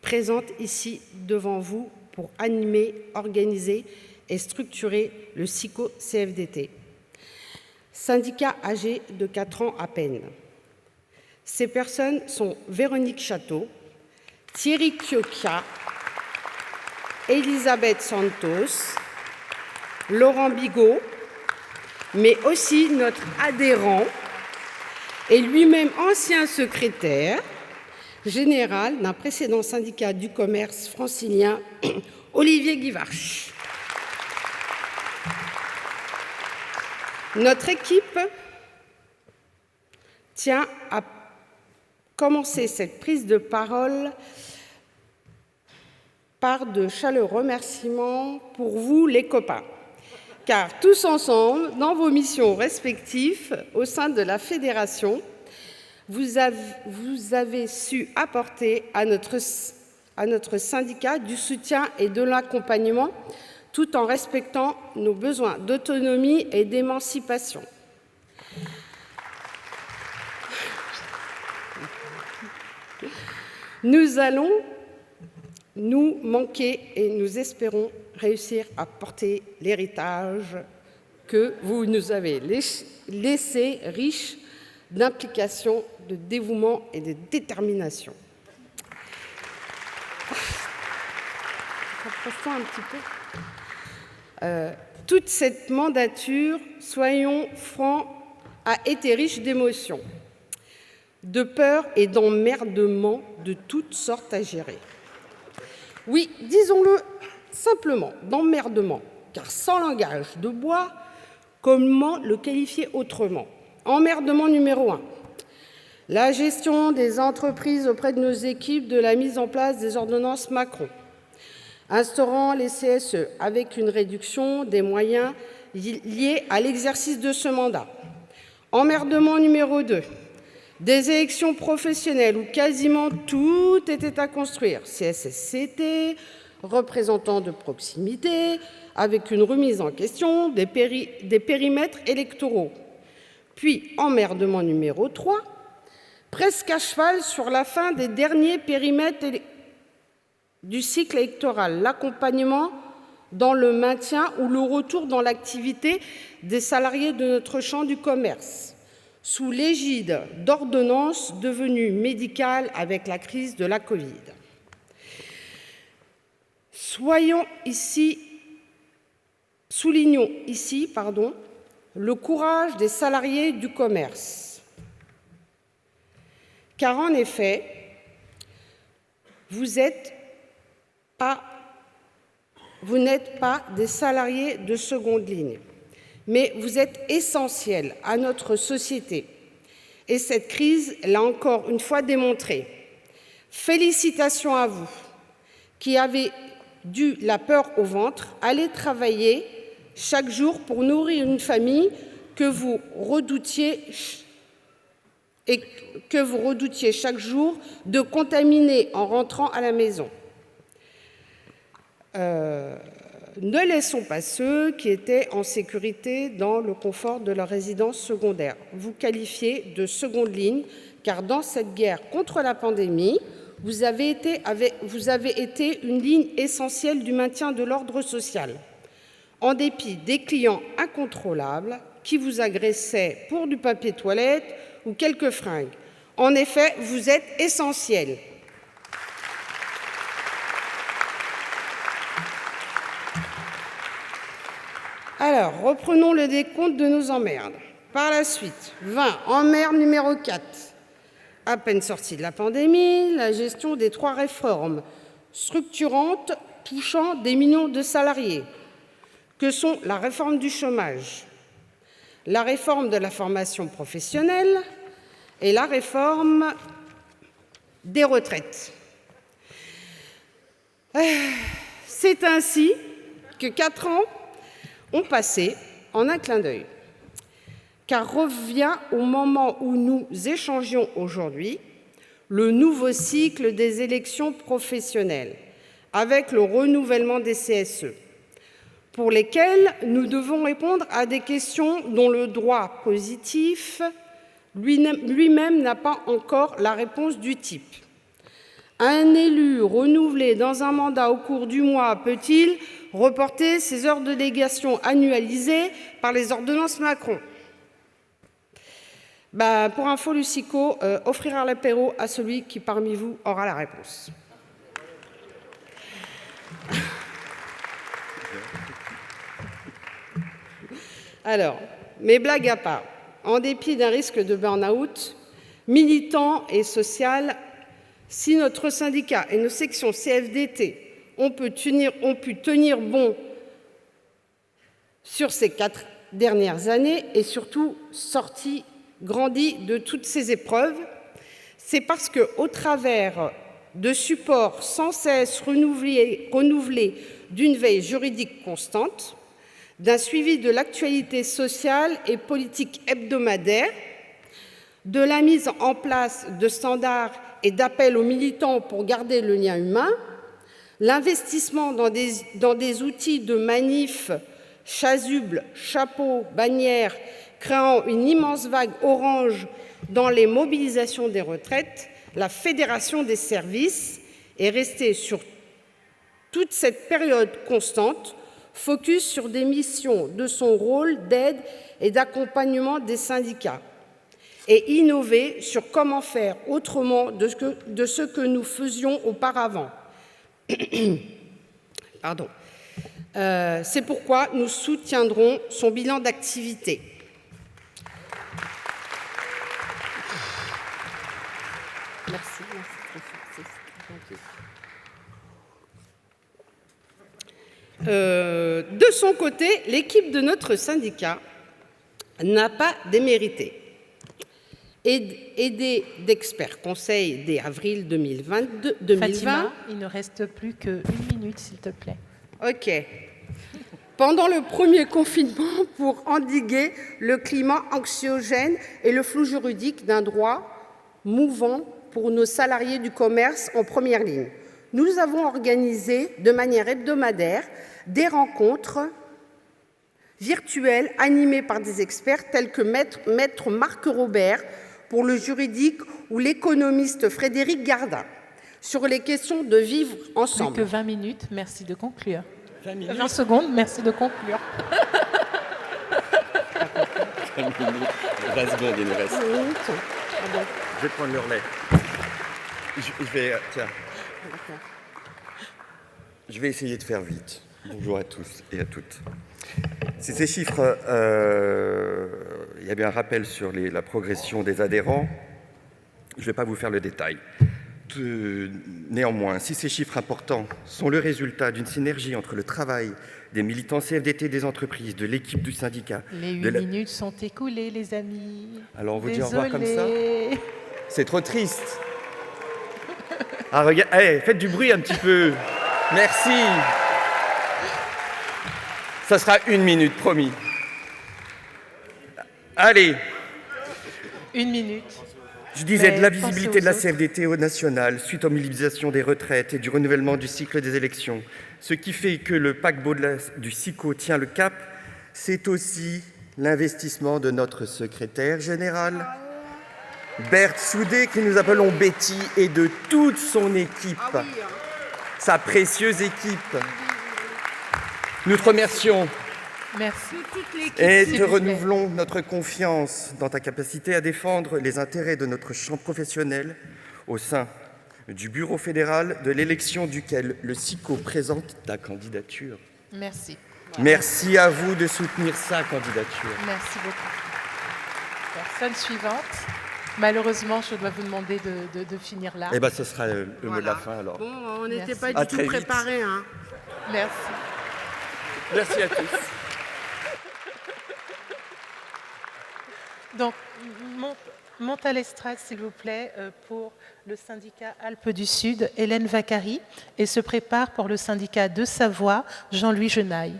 présente ici devant vous pour animer, organiser et structurer le SICO CFDT. Syndicat âgé de 4 ans à peine. Ces personnes sont Véronique Château, Thierry Kiokia, Elisabeth Santos, Laurent Bigot, mais aussi notre adhérent et lui-même ancien secrétaire général d'un précédent syndicat du commerce francilien, Olivier Guivarch. Notre équipe tient à commencer cette prise de parole par de chaleureux remerciements pour vous, les copains, car tous ensemble, dans vos missions respectives au sein de la Fédération, vous avez su apporter à notre syndicat du soutien et de l'accompagnement tout en respectant nos besoins d'autonomie et d'émancipation. Nous allons nous manquer et nous espérons réussir à porter l'héritage que vous nous avez laissé riche d'implication, de dévouement et de détermination. Un petit peu. Toute cette mandature, soyons francs, a été riche d'émotions. de peur et d'emmerdement de toutes sortes à gérer. Oui, disons-le simplement, d'emmerdement, car sans langage de bois, comment le qualifier autrement? Emmerdement numéro 1. La gestion des entreprises auprès de nos équipes de la mise en place des ordonnances Macron, instaurant les CSE avec une réduction des moyens liés à l'exercice de ce mandat. Emmerdement numéro 2. Des élections professionnelles où quasiment tout était à construire. CSSCT, représentants de proximité, avec une remise en question des périmètres électoraux. Puis, emmerdement numéro 3, presque à cheval sur la fin des derniers périmètres du cycle électoral, l'accompagnement dans le maintien ou le retour dans l'activité des salariés de notre champ du commerce, sous l'égide d'ordonnances devenues médicales avec la crise de la Covid. Soulignons ici, le courage des salariés du commerce. Car en effet, vous n'êtes pas des salariés de seconde ligne, mais vous êtes essentiels à notre société. Et cette crise l'a encore une fois démontré. Félicitations à vous qui avez dû la peur au ventre, allez travailler chaque jour pour nourrir une famille que vous redoutiez chaque jour de contaminer en rentrant à la maison. Ne laissons pas ceux qui étaient en sécurité dans le confort de leur résidence secondaire. Vous qualifiez de seconde ligne, car dans cette guerre contre la pandémie, vous avez été une ligne essentielle du maintien de l'ordre social, en dépit des clients incontrôlables qui vous agressaient pour du papier toilette ou quelques fringues. En effet, vous êtes essentiels. Alors, reprenons le décompte de nos emmerdes. Par la suite, 20, emmerde numéro 4. À peine sortie de la pandémie, la gestion des 3 réformes structurantes touchant des millions de salariés, que sont la réforme du chômage, la réforme de la formation professionnelle et la réforme des retraites. C'est ainsi que 4 ans ont passé en un clin d'œil, car revient au moment où nous échangions aujourd'hui le nouveau cycle des élections professionnelles avec le renouvellement des CSE, pour lesquels nous devons répondre à des questions dont le droit positif lui-même n'a pas encore la réponse du type. Un élu renouvelé dans un mandat au cours du mois peut-il reporter ses heures de délégation annualisées par les ordonnances Macron? Pour info, Lucico offrira l'apéro à celui qui parmi vous aura la réponse. Alors, mes blagues à part, en dépit d'un risque de burn-out, militant et social, si notre syndicat et nos sections CFDT ont pu tenir bon sur ces 4 dernières années et surtout grandi de toutes ces épreuves, c'est parce qu'au travers de supports sans cesse renouvelés d'une veille juridique constante, d'un suivi de l'actualité sociale et politique hebdomadaire, de la mise en place de standards et d'appels aux militants pour garder le lien humain, l'investissement dans des outils de manif, chasubles, chapeaux, bannières, créant une immense vague orange dans les mobilisations des retraites, la Fédération des services est restée sur toute cette période constante, focus sur des missions de son rôle d'aide et d'accompagnement des syndicats, et innover sur comment faire autrement de ce que nous faisions auparavant. Pardon. C'est pourquoi nous soutiendrons son bilan d'activité. De son côté, l'équipe de notre syndicat n'a pas démérité. Aidée d'experts conseils dès avril 2020.
Fatima, il ne reste plus qu'une minute, s'il te plaît.
OK. Pendant le premier confinement, pour endiguer le climat anxiogène et le flou juridique d'un droit mouvant pour nos salariés du commerce en première ligne, nous avons organisé de manière hebdomadaire des rencontres virtuelles animées par des experts tels que Maître Marc Robert pour le juridique ou l'économiste Frédéric Gardin sur les questions de vivre ensemble.
Plus que 20 minutes, merci de conclure. 20 secondes, merci de conclure.
20 minutes, 20 secondes, il nous reste. Je vais prendre le relais. Je vais essayer de faire vite. Bonjour à tous et à toutes. Si ces chiffres, il y a bien un rappel sur la progression des adhérents. Je ne vais pas vous faire le détail. Néanmoins, si ces chiffres importants sont le résultat d'une synergie entre le travail des militants CFDT des entreprises, de l'équipe du syndicat...
Les 8 minutes sont écoulées, les amis.
Alors on vous dit au revoir comme ça?
Désolée.
C'est trop triste. Ah, regarde, faites du bruit un petit peu. Merci. Ça sera 1 minute, promis. Allez.
1 minute.
Je disais de la visibilité de la CFDT au national, suite aux mobilisations des retraites et du renouvellement du cycle des élections. Ce qui fait que le paquebot du SICO tient le cap, c'est aussi l'investissement de notre secrétaire général, Berthe Soudé, que nous appelons Betty, et de toute son équipe, sa précieuse équipe. Nous te remercions.
Merci.
Et te renouvelons notre confiance dans ta capacité à défendre les intérêts de notre champ professionnel au sein du bureau fédéral de l'élection duquel le SICO présente ta candidature.
Merci.
Merci à vous de soutenir sa candidature.
Merci beaucoup. Personne suivante. Malheureusement, je dois vous demander de finir là.
Eh bien, ce sera le mot de la fin alors.
Bon, on n'était pas
À
du tout
très vite.
préparés. Hein.
Merci.
Merci à tous.
Donc, monte à l'estrade, s'il vous plaît, pour le syndicat Alpes du Sud, Hélène Vacari, et se prépare pour le syndicat de Savoie, Jean-Louis Genaille.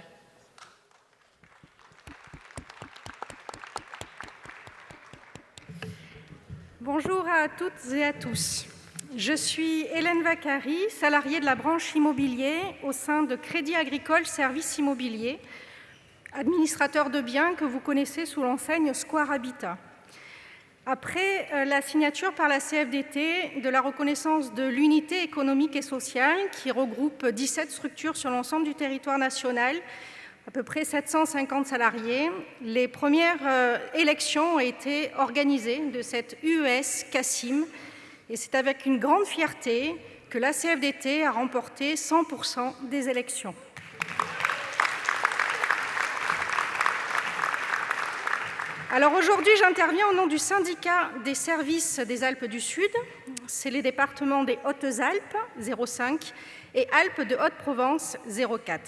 Bonjour à toutes et à tous. Je suis Hélène Vacari, salariée de la branche immobilier au sein de Crédit Agricole Services Immobiliers, administrateur de biens que vous connaissez sous l'enseigne Square Habitat. Après la signature par la CFDT de la reconnaissance de l'unité économique et sociale qui regroupe 17 structures sur l'ensemble du territoire national, à peu près 750 salariés, les premières élections ont été organisées de cette UES CACIM et c'est avec une grande fierté que la CFDT a remporté 100% des élections. Alors aujourd'hui, j'interviens au nom du syndicat des services des Alpes du Sud. C'est les départements des Hautes-Alpes, 0,5, et Alpes de Haute-Provence, 0,4.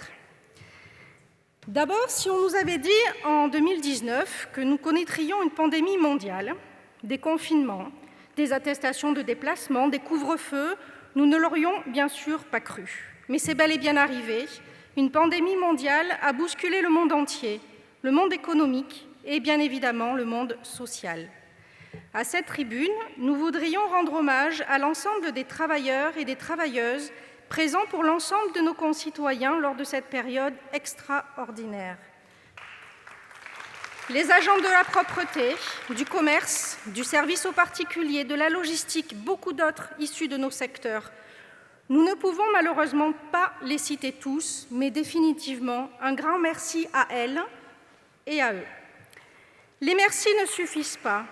D'abord, si on nous avait dit en 2019 que nous connaîtrions une pandémie mondiale, des confinements, des attestations de déplacement, des couvre-feux, nous ne l'aurions bien sûr pas cru. Mais c'est bel et bien arrivé. Une pandémie mondiale a bousculé le monde entier, le monde économique, et bien évidemment le monde social. À cette tribune, nous voudrions rendre hommage à l'ensemble des travailleurs et des travailleuses présents pour l'ensemble de nos concitoyens lors de cette période extraordinaire. Les agents de la propreté, du commerce, du service aux particuliers, de la logistique, beaucoup d'autres issus de nos secteurs. Nous ne pouvons malheureusement pas les citer tous, mais définitivement un grand merci à elles et à eux. Les merci ne suffisent pas.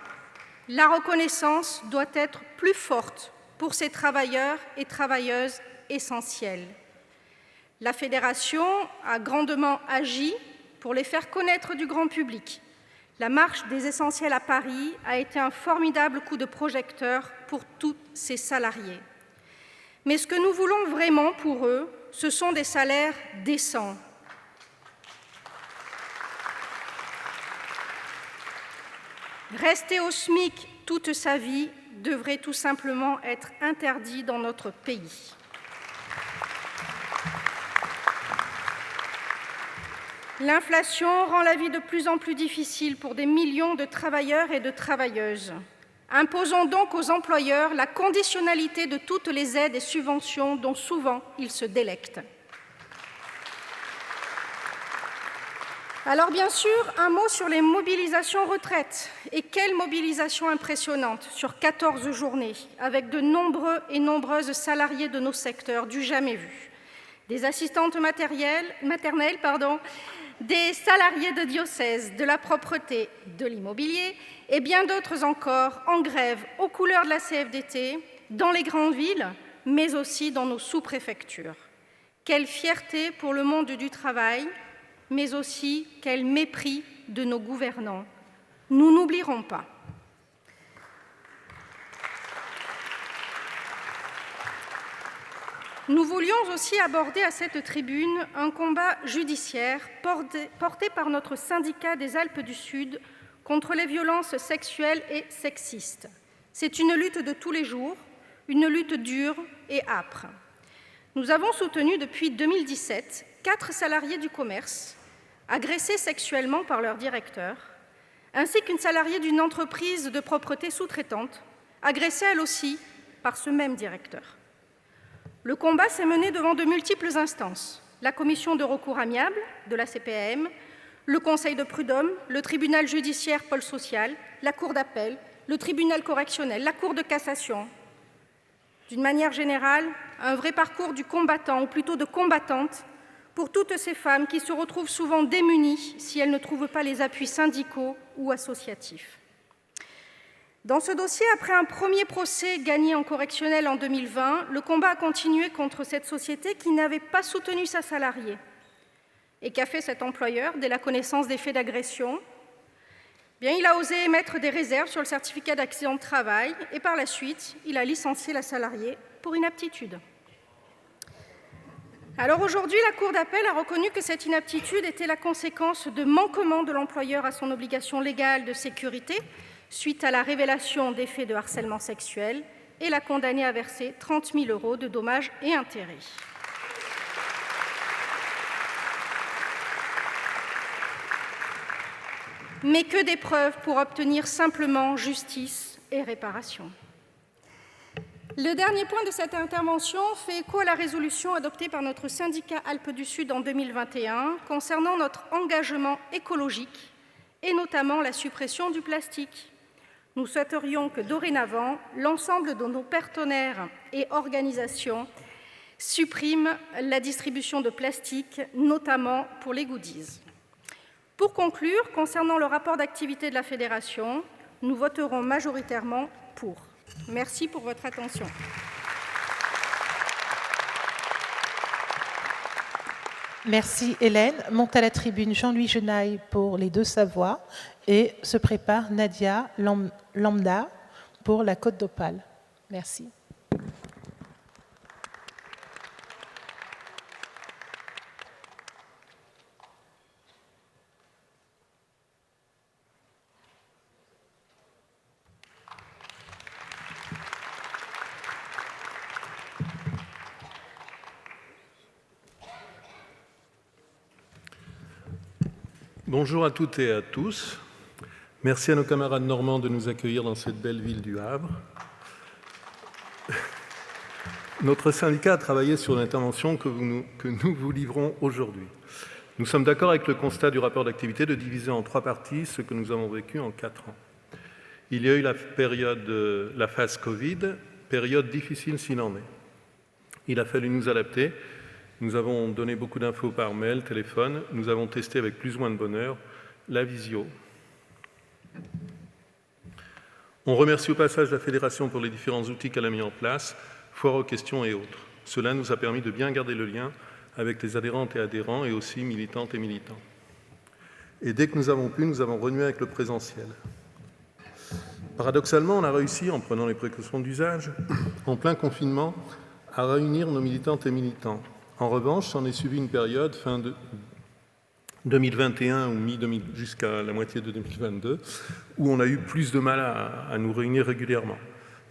La reconnaissance doit être plus forte pour ces travailleurs et travailleuses essentiels. La Fédération a grandement agi pour les faire connaître du grand public. La marche des essentiels à Paris a été un formidable coup de projecteur pour tous ces salariés. Mais ce que nous voulons vraiment pour eux, ce sont des salaires décents, Rester au SMIC toute sa vie devrait tout simplement être interdit dans notre pays. L'inflation rend la vie de plus en plus difficile pour des millions de travailleurs et de travailleuses. Imposons donc aux employeurs la conditionnalité de toutes les aides et subventions dont souvent ils se délectent. Alors bien sûr, un mot sur les mobilisations retraite. Et quelle mobilisation impressionnante sur 14 journées, avec de nombreux et nombreuses salariés de nos secteurs du jamais vu. Des assistantes maternelles, des salariés de diocèse, de la propreté, de l'immobilier et bien d'autres encore en grève aux couleurs de la CFDT, dans les grandes villes, mais aussi dans nos sous-préfectures. Quelle fierté pour le monde du travail, mais aussi quel mépris de nos gouvernants. Nous n'oublierons pas. Nous voulions aussi aborder à cette tribune un combat judiciaire porté par notre syndicat des Alpes du Sud contre les violences sexuelles et sexistes. C'est une lutte de tous les jours, une lutte dure et âpre. Nous avons soutenu depuis 2017 4 salariés du commerce agressés sexuellement par leur directeur, ainsi qu'une salariée d'une entreprise de propreté sous-traitante, agressée elle aussi par ce même directeur. Le combat s'est mené devant de multiples instances, la commission de recours amiable de la CPAM, le conseil de prud'homme, le tribunal judiciaire pôle social, la cour d'appel, le tribunal correctionnel, la cour de cassation. D'une manière générale, un vrai parcours du combattant, ou plutôt de combattante, pour toutes ces femmes qui se retrouvent souvent démunies si elles ne trouvent pas les appuis syndicaux ou associatifs. Dans ce dossier, après un premier procès gagné en correctionnel en 2020, le combat a continué contre cette société qui n'avait pas soutenu sa salariée. Et qu'a fait cet employeur dès la connaissance des faits d'agression ? Bien, il a osé émettre des réserves sur le certificat d'accident de travail et par la suite, il a licencié la salariée pour inaptitude. Alors aujourd'hui, la Cour d'appel a reconnu que cette inaptitude était la conséquence de manquements de l'employeur à son obligation légale de sécurité suite à la révélation des faits de harcèlement sexuel et l'a condamné à verser 30 000 € de dommages et intérêts. Mais que des preuves pour obtenir simplement justice et réparation. Le dernier point de cette intervention fait écho à la résolution adoptée par notre syndicat Alpes du Sud en 2021 concernant notre engagement écologique et notamment la suppression du plastique. Nous souhaiterions que dorénavant, l'ensemble de nos partenaires et organisations suppriment la distribution de plastique, notamment pour les goodies. Pour conclure, concernant le rapport d'activité de la Fédération, nous voterons majoritairement pour. Merci pour votre attention.
Merci Hélène. Monte à la tribune Jean-Louis Genaille pour les Deux-Savoies et se prépare Nadia Lambda pour la Côte d'Opale. Merci.
Bonjour à toutes et à tous. Merci à nos camarades normands de nous accueillir dans cette belle ville du Havre. Notre syndicat a travaillé sur l'intervention que nous vous livrons aujourd'hui. Nous sommes d'accord avec le constat du rapport d'activité de diviser en 3 parties ce que nous avons vécu en 4 ans. Il y a eu la phase Covid, période difficile s'il en est. Il a fallu nous adapter. Nous avons donné beaucoup d'infos par mail, téléphone. Nous avons testé avec plus ou moins de bonheur la visio. On remercie au passage la Fédération pour les différents outils qu'elle a mis en place, foire aux questions et autres. Cela nous a permis de bien garder le lien avec les adhérentes et adhérents et aussi militantes et militants. Et dès que nous avons pu, nous avons renoué avec le présentiel. Paradoxalement, on a réussi, en prenant les précautions d'usage, en plein confinement, à réunir nos militantes et militants. En revanche, s'en est suivi une période 2021 ou jusqu'à la moitié de 2022, où on a eu plus de mal à nous réunir régulièrement.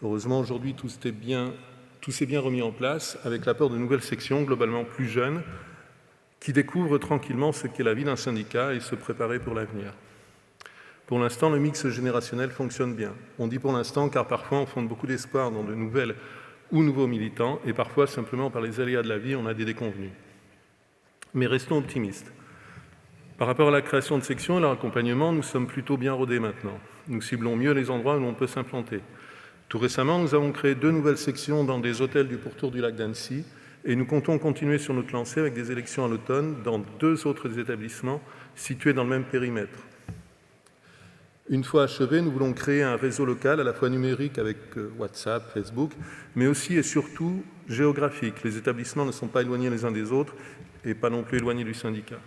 Heureusement, aujourd'hui, tout s'est bien remis en place avec l'apport de nouvelles sections, globalement plus jeunes, qui découvrent tranquillement ce qu'est la vie d'un syndicat et se préparer pour l'avenir. Pour l'instant, le mix générationnel fonctionne bien. On dit pour l'instant car parfois on fonde beaucoup d'espoir dans de nouvelles ou nouveaux militants et parfois simplement par les aléas de la vie, on a des déconvenus. Mais restons optimistes. Par rapport à la création de sections et leur accompagnement, nous sommes plutôt bien rodés maintenant. Nous ciblons mieux les endroits où l'on peut s'implanter. Tout récemment, nous avons créé 2 nouvelles sections dans des hôtels du pourtour du lac d'Annecy et nous comptons continuer sur notre lancée avec des élections à l'automne dans 2 autres établissements situés dans le même périmètre. Une fois achevé, nous voulons créer un réseau local à la fois numérique avec WhatsApp, Facebook, mais aussi et surtout géographique. Les établissements ne sont pas éloignés les uns des autres et pas non plus éloignés du syndicat.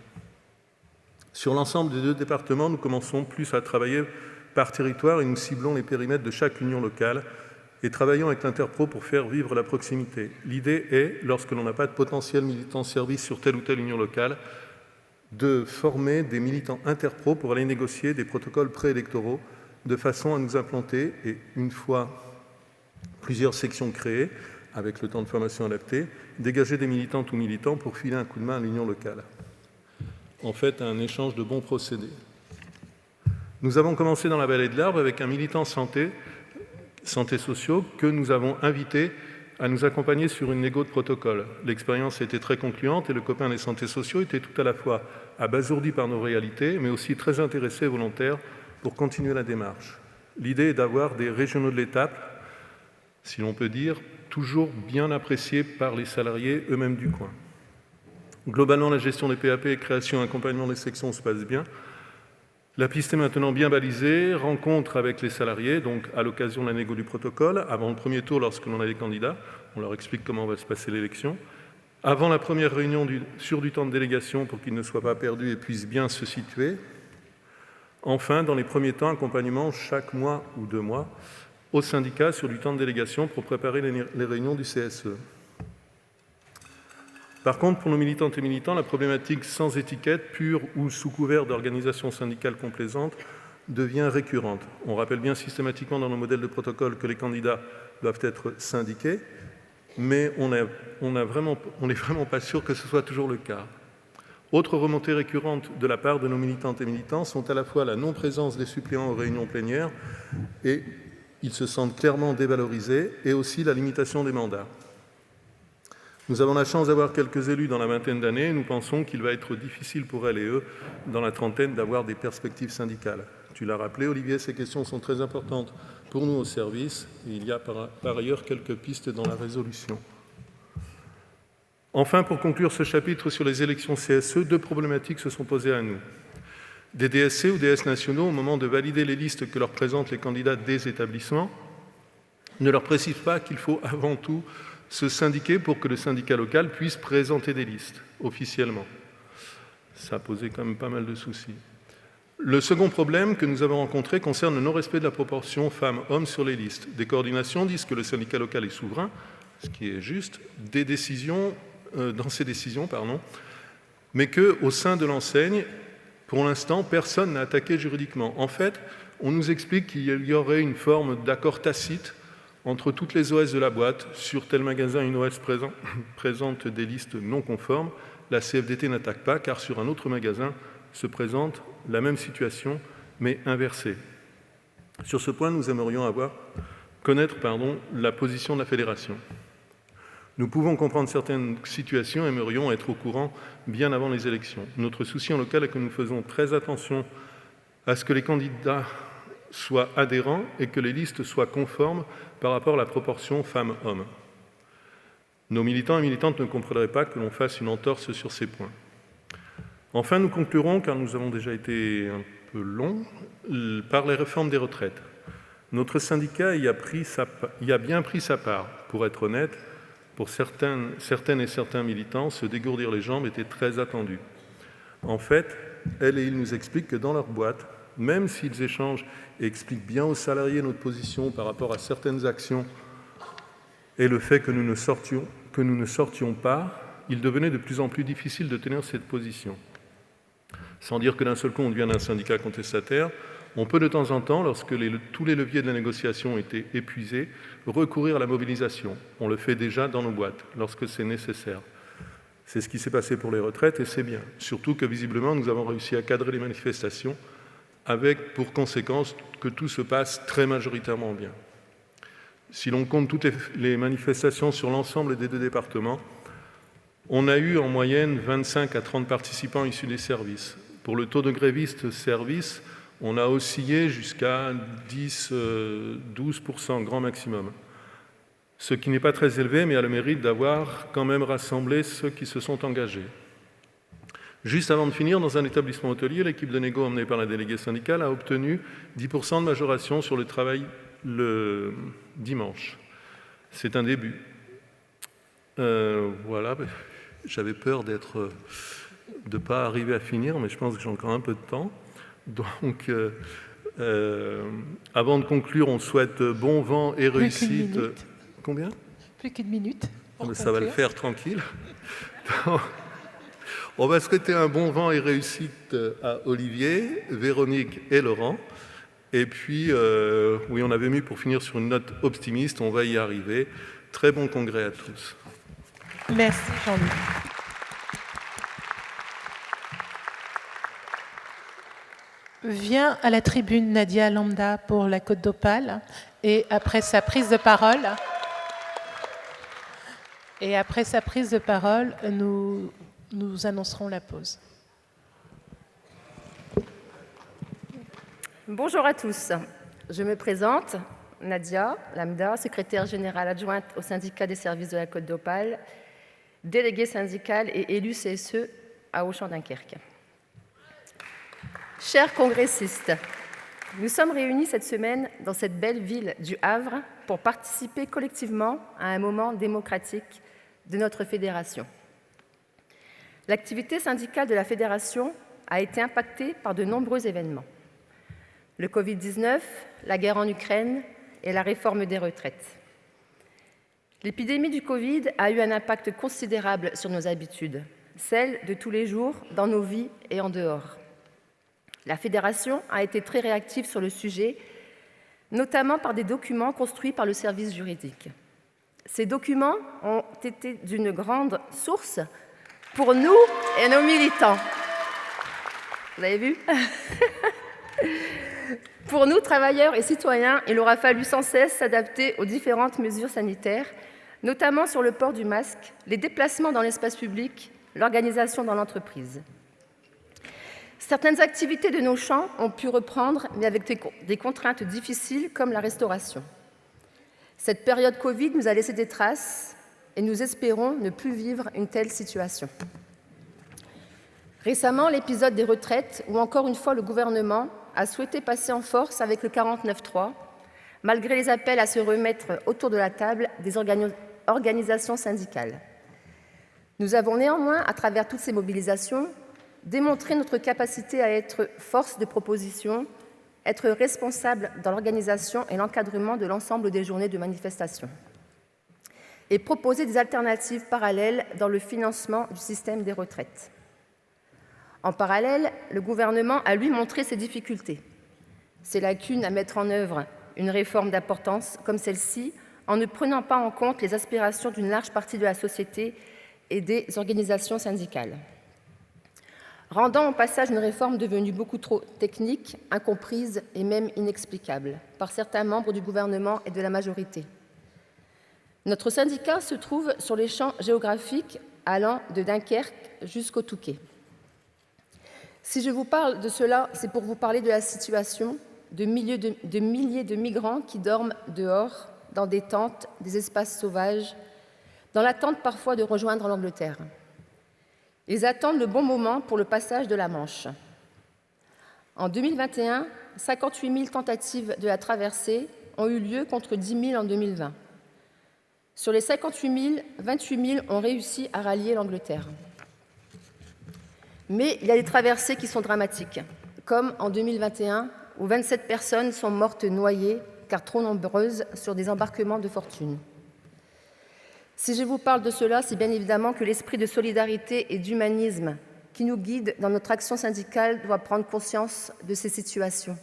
Sur l'ensemble des 2 départements, nous commençons plus à travailler par territoire et nous ciblons les périmètres de chaque union locale et travaillons avec l'Interpro pour faire vivre la proximité. L'idée est, lorsque l'on n'a pas de potentiel militant service sur telle ou telle union locale, de former des militants Interpro pour aller négocier des protocoles préélectoraux de façon à nous implanter et, une fois plusieurs sections créées, avec le temps de formation adapté, dégager des militantes ou militants pour filer un coup de main à l'union locale. En fait, un échange de bons procédés. Nous avons commencé dans la vallée de l'Arbre avec un militant santé sociaux, que nous avons invité à nous accompagner sur une négo de protocole. L'expérience a été très concluante et le copain des santé sociaux était tout à la fois abasourdi par nos réalités, mais aussi très intéressé et volontaire pour continuer la démarche. L'idée est d'avoir des régionaux de l'étape, si l'on peut dire, toujours bien appréciés par les salariés eux-mêmes du coin. Globalement, la gestion des PAP et création et accompagnement des sections se passe bien. La piste est maintenant bien balisée, rencontre avec les salariés, donc à l'occasion de la négo du protocole, avant le premier tour lorsque l'on a les candidats, on leur explique comment va se passer l'élection, avant la première réunion sur du temps de délégation pour qu'ils ne soient pas perdus et puissent bien se situer. Enfin, dans les premiers temps, accompagnement chaque mois ou 2 mois au syndicat sur du temps de délégation pour préparer les réunions du CSE. Par contre, pour nos militantes et militants, la problématique sans étiquette, pure ou sous couvert d'organisation syndicale complaisante, devient récurrente. On rappelle bien systématiquement dans nos modèles de protocole que les candidats doivent être syndiqués, mais on n'est vraiment pas sûr que ce soit toujours le cas. Autre remontée récurrente de la part de nos militantes et militants sont à la fois la non-présence des suppléants aux réunions plénières, et ils se sentent clairement dévalorisés, et aussi la limitation des mandats. Nous avons la chance d'avoir quelques élus dans la vingtaine d'années et nous pensons qu'il va être difficile pour elles et eux, dans la trentaine, d'avoir des perspectives syndicales. Tu l'as rappelé, Olivier, ces questions sont très importantes pour nous au service et il y a par ailleurs quelques pistes dans la résolution. Enfin, pour conclure ce chapitre sur les élections CSE, 2 problématiques se sont posées à nous. Des DSC ou DS nationaux, au moment de valider les listes que leur présentent les candidats des établissements, ne leur précisent pas qu'il faut avant tout se syndiquer pour que le syndicat local puisse présenter des listes officiellement. Ça a posé quand même pas mal de soucis. Le second problème que nous avons rencontré concerne le non-respect de la proportion femmes-hommes sur les listes. Des coordinations disent que le syndicat local est souverain, ce qui est juste, dans ses décisions, mais qu'au sein de l'enseigne, pour l'instant, personne n'a attaqué juridiquement. En fait, on nous explique qu'il y aurait une forme d'accord tacite entre toutes les OS de la boîte. Sur tel magasin, une OS présente des listes non conformes. La CFDT n'attaque pas, car sur un autre magasin se présente la même situation, mais inversée. Sur ce point, nous aimerions connaître la position de la fédération. Nous pouvons comprendre certaines situations et aimerions être au courant bien avant les élections. Notre souci en local est que nous faisons très attention à ce que les candidats soient adhérents et que les listes soient conformes par rapport à la proportion femmes-hommes. Nos militants et militantes ne comprendraient pas que l'on fasse une entorse sur ces points. Enfin, nous conclurons, car nous avons déjà été un peu longs, par les réformes des retraites. Notre syndicat y a bien pris sa part. Pour être honnête, pour certaines et certains militants, se dégourdir les jambes était très attendu. En fait, elles et ils nous expliquent que dans leur boîte, même s'ils échangent et expliquent bien aux salariés notre position par rapport à certaines actions et le fait que nous ne sortions pas, il devenait de plus en plus difficile de tenir cette position. sans dire que d'un seul coup on devient un syndicat contestataire. On peut de temps en temps, lorsque tous les leviers de la négociation ont été épuisés, recourir à la mobilisation. On le fait déjà dans nos boîtes, lorsque c'est nécessaire. C'est ce qui s'est passé pour les retraites et c'est bien. Surtout que visiblement, nous avons réussi à cadrer les manifestations avec pour conséquence que tout se passe très majoritairement bien. Si l'on compte toutes les manifestations sur l'ensemble des 2 départements, on a eu en moyenne 25 à 30 participants issus des services. Pour le taux de grévistes services, on a oscillé jusqu'à 10-12% grand maximum. Ce qui n'est pas très élevé, mais a le mérite d'avoir quand même rassemblé ceux qui se sont engagés. Juste avant de finir, dans un établissement hôtelier, l'équipe de négo emmenée par la déléguée syndicale a obtenu 10% de majoration sur le travail le dimanche. C'est un début. Voilà, j'avais peur de ne pas arriver à finir, mais je pense que j'ai encore un peu de temps. Donc, avant de conclure, on souhaite bon vent et réussite. Combien?
Plus qu'une minute.
Ça va le faire tranquille. Donc, on va souhaiter un bon vent et réussite à Olivier, Véronique et Laurent. Et puis, oui, on avait mis pour finir sur une note optimiste, on va y arriver. Très bon congrès à tous.
Merci Jean-Luc. Vient à la tribune Nadia Lambda pour la Côte d'Opale et après sa prise de parole, nous annoncerons la pause.
Bonjour à tous. Je me présente, Nadia Lambda, secrétaire générale adjointe au syndicat des services de la Côte d'Opale, déléguée syndicale et élue CSE à Auchan-Dunkerque. Chers congressistes, nous sommes réunis cette semaine dans cette belle ville du Havre pour participer collectivement à un moment démocratique de notre fédération. L'activité syndicale de la fédération a été impactée par de nombreux événements. Le Covid-19, la guerre en Ukraine et la réforme des retraites. L'épidémie du Covid a eu un impact considérable sur nos habitudes, celles de tous les jours, dans nos vies et en dehors. La fédération a été très réactive sur le sujet, notamment par des documents construits par le service juridique. Ces documents ont été d'une grande source pour nous et nos militants. Vous avez vu? Pour nous, travailleurs et citoyens, il aura fallu sans cesse s'adapter aux différentes mesures sanitaires, notamment sur le port du masque, les déplacements dans l'espace public, l'organisation dans l'entreprise. Certaines activités de nos champs ont pu reprendre, mais avec des contraintes difficiles comme la restauration. Cette période Covid nous a laissé des traces et nous espérons ne plus vivre une telle situation. Récemment, l'épisode des retraites, où encore une fois le gouvernement a souhaité passer en force avec le 49.3, malgré les appels à se remettre autour de la table des organisations syndicales. Nous avons néanmoins, à travers toutes ces mobilisations, démontré notre capacité à être force de proposition, être responsable dans l'organisation et l'encadrement de l'ensemble des journées de manifestation, et proposer des alternatives parallèles dans le financement du système des retraites. En parallèle, le gouvernement a, lui, montré ses difficultés, ses lacunes à mettre en œuvre une réforme d'importance comme celle-ci, en ne prenant pas en compte les aspirations d'une large partie de la société et des organisations syndicales, rendant au passage une réforme devenue beaucoup trop technique, incomprise et même inexplicable par certains membres du gouvernement et de la majorité. Notre syndicat se trouve sur les champs géographiques allant de Dunkerque jusqu'au Touquet. Si je vous parle de cela, c'est pour vous parler de la situation de milliers de migrants qui dorment dehors, dans des tentes, des espaces sauvages, dans l'attente parfois de rejoindre l'Angleterre. Ils attendent le bon moment pour le passage de la Manche. En 2021, 58 000 tentatives de la traversée ont eu lieu contre 10 000 en 2020. Sur les 58 000, 28 000 ont réussi à rallier l'Angleterre. Mais il y a des traversées qui sont dramatiques, comme en 2021, où 27 personnes sont mortes noyées, car trop nombreuses, sur des embarquements de fortune. Si je vous parle de cela, c'est bien évidemment que l'esprit de solidarité et d'humanisme qui nous guide dans notre action syndicale doit prendre conscience de ces situations.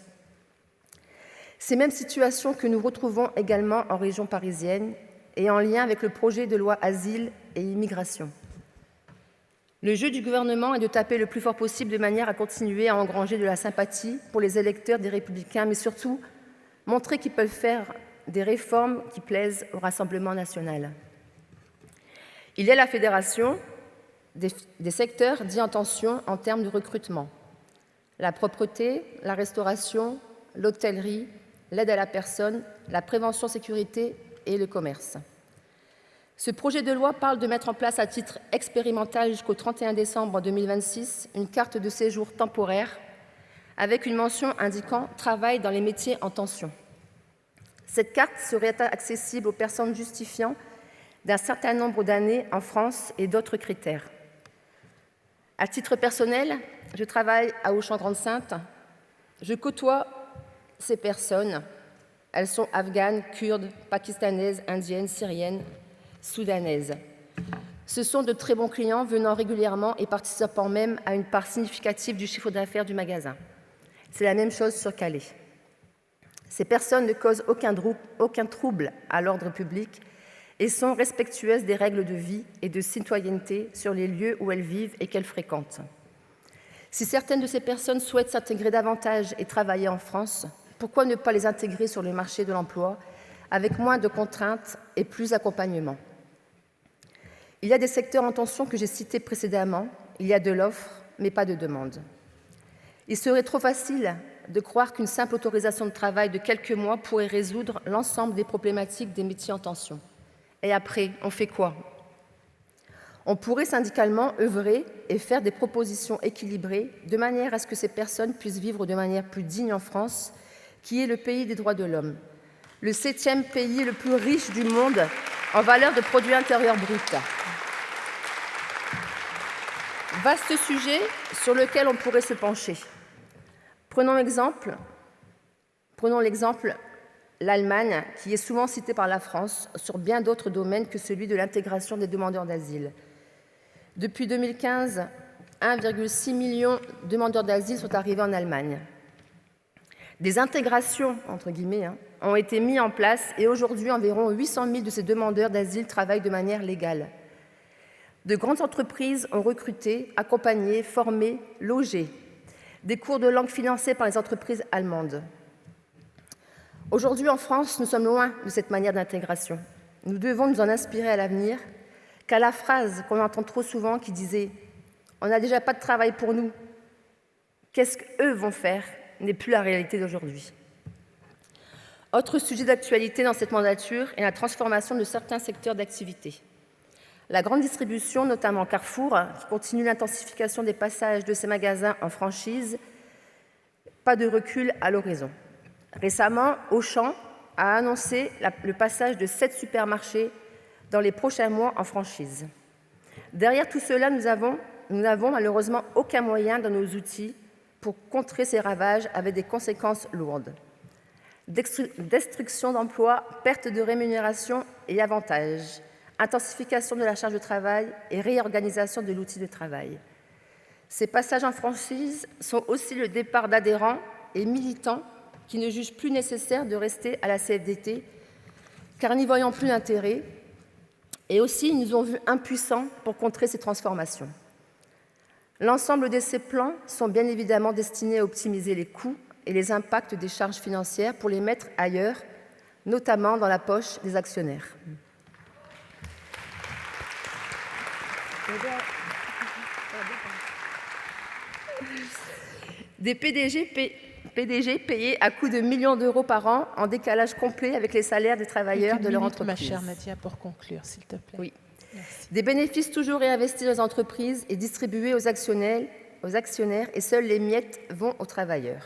Ces mêmes situations que nous retrouvons également en région parisienne et en lien avec le projet de loi Asile et Immigration. Le jeu du gouvernement est de taper le plus fort possible de manière à continuer à engranger de la sympathie pour les électeurs des Républicains, mais surtout montrer qu'ils peuvent faire des réformes qui plaisent au Rassemblement national. Il y a la fédération des secteurs dits en tension en termes de recrutement. La propreté, la restauration, l'hôtellerie, l'aide à la personne, la prévention sécurité et le commerce. Ce projet de loi parle de mettre en place à titre expérimental jusqu'au 31 décembre 2026 une carte de séjour temporaire avec une mention indiquant « Travail dans les métiers en tension ». Cette carte serait accessible aux personnes justifiant d'un certain nombre d'années en France et d'autres critères. À titre personnel, je travaille à Auchan-Grande-Sainte. Je côtoie ces personnes. Elles sont afghanes, kurdes, pakistanaises, indiennes, syriennes, soudanaises. Ce sont de très bons clients venant régulièrement et participant même à une part significative du chiffre d'affaires du magasin. C'est la même chose sur Calais. Ces personnes ne causent aucun trouble à l'ordre public et sont respectueuses des règles de vie et de citoyenneté sur les lieux où elles vivent et qu'elles fréquentent. Si certaines de ces personnes souhaitent s'intégrer davantage et travailler en France, pourquoi ne pas les intégrer sur le marché de l'emploi avec moins de contraintes et plus d'accompagnement? Il y a des secteurs en tension que j'ai cités précédemment, il y a de l'offre, mais pas de demande. Il serait trop facile de croire qu'une simple autorisation de travail de quelques mois pourrait résoudre l'ensemble des problématiques des métiers en tension. Et après, on fait quoi? On pourrait syndicalement œuvrer et faire des propositions équilibrées de manière à ce que ces personnes puissent vivre de manière plus digne en France, qui est le pays des droits de l'homme, le 7e pays le plus riche du monde en valeur de produit intérieur brut. Vaste sujet sur lequel on pourrait se pencher. Prenons l'exemple l'Allemagne, qui est souvent citée par la France sur bien d'autres domaines que celui de l'intégration des demandeurs d'asile. Depuis 2015, 1,6 million de demandeurs d'asile sont arrivés en Allemagne. Des intégrations, entre guillemets, ont été mises en place et aujourd'hui, environ 800 000 de ces demandeurs d'asile travaillent de manière légale. De grandes entreprises ont recruté, accompagné, formé, logé. Des cours de langue financés par les entreprises allemandes. Aujourd'hui, en France, nous sommes loin de cette manière d'intégration. Nous devons nous en inspirer à l'avenir, car la phrase qu'on entend trop souvent qui disait « on n'a déjà pas de travail pour nous, qu'est-ce qu'eux vont faire ?» n'est plus la réalité d'aujourd'hui. Autre sujet d'actualité dans cette mandature est la transformation de certains secteurs d'activité. La grande distribution, notamment Carrefour, qui continue l'intensification des passages de ses magasins en franchise, pas de recul à l'horizon. Récemment, Auchan a annoncé le passage de 7 supermarchés dans les prochains mois en franchise. Derrière tout cela, nous n'avons malheureusement aucun moyen dans nos outils pour contrer ces ravages avec des conséquences lourdes. Destruction d'emplois, perte de rémunération et avantages, intensification de la charge de travail et réorganisation de l'outil de travail. Ces passages en franchise sont aussi le départ d'adhérents et militants qui ne jugent plus nécessaire de rester à la CFDT, car n'y voyant plus d'intérêt, et aussi ils nous ont vus impuissants pour contrer ces transformations. L'ensemble de ces plans sont bien évidemment destinés à optimiser les coûts et les impacts des charges financières pour les mettre ailleurs, notamment dans la poche des actionnaires. Des PDG payés à coups de millions d'euros par an en décalage complet avec les salaires des travailleurs de leur entreprise.
Ma chère Nadia, pour conclure, s'il te plaît.
Oui. Merci. Des bénéfices toujours réinvestis dans les entreprises et distribués aux actionnaires et seuls les miettes vont aux travailleurs.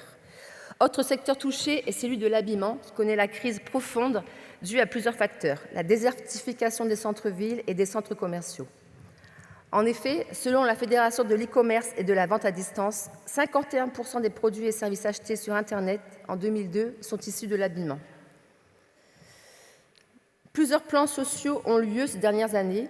Autre secteur touché est celui de l'habillement, qui connaît la crise profonde due à plusieurs facteurs, la désertification des centres-villes et des centres commerciaux. En effet, selon la Fédération de l'e-commerce et de la vente à distance, 51% des produits et services achetés sur Internet en 2002 sont issus de l'habillement. Plusieurs plans sociaux ont lieu ces dernières années.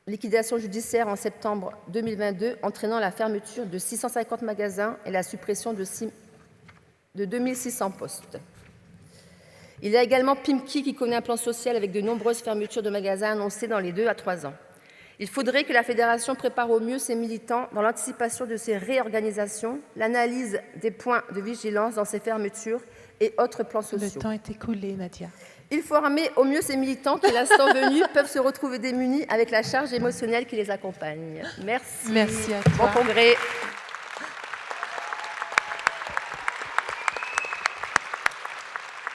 liquidation judiciaire en septembre 2022, entraînant la fermeture de 650 magasins et la suppression de 2600 postes. Il y a également Pimki qui connaît un plan social avec de nombreuses fermetures de magasins annoncées dans les 2 à 3 ans. Il faudrait que la fédération prépare au mieux ses militants dans l'anticipation de ces réorganisations, l'analyse des points de vigilance dans ces fermetures et autres plans sociaux.
Le temps est écoulé, Nadia.
Il faut armer au mieux ces militants qui, l'instant venu, peuvent se retrouver démunis avec la charge émotionnelle qui les accompagne. Merci.
Merci à toi.
Bon congrès.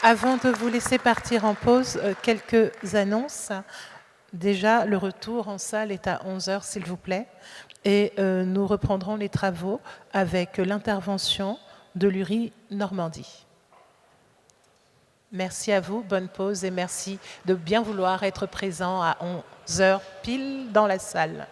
Avant de vous laisser partir en pause, quelques annonces. Déjà, le retour en salle est à 11h, s'il vous plaît. Et nous reprendrons les travaux avec l'intervention de l'URI Normandie. Merci à vous, bonne pause et merci de bien vouloir être présent à 11h pile dans la salle.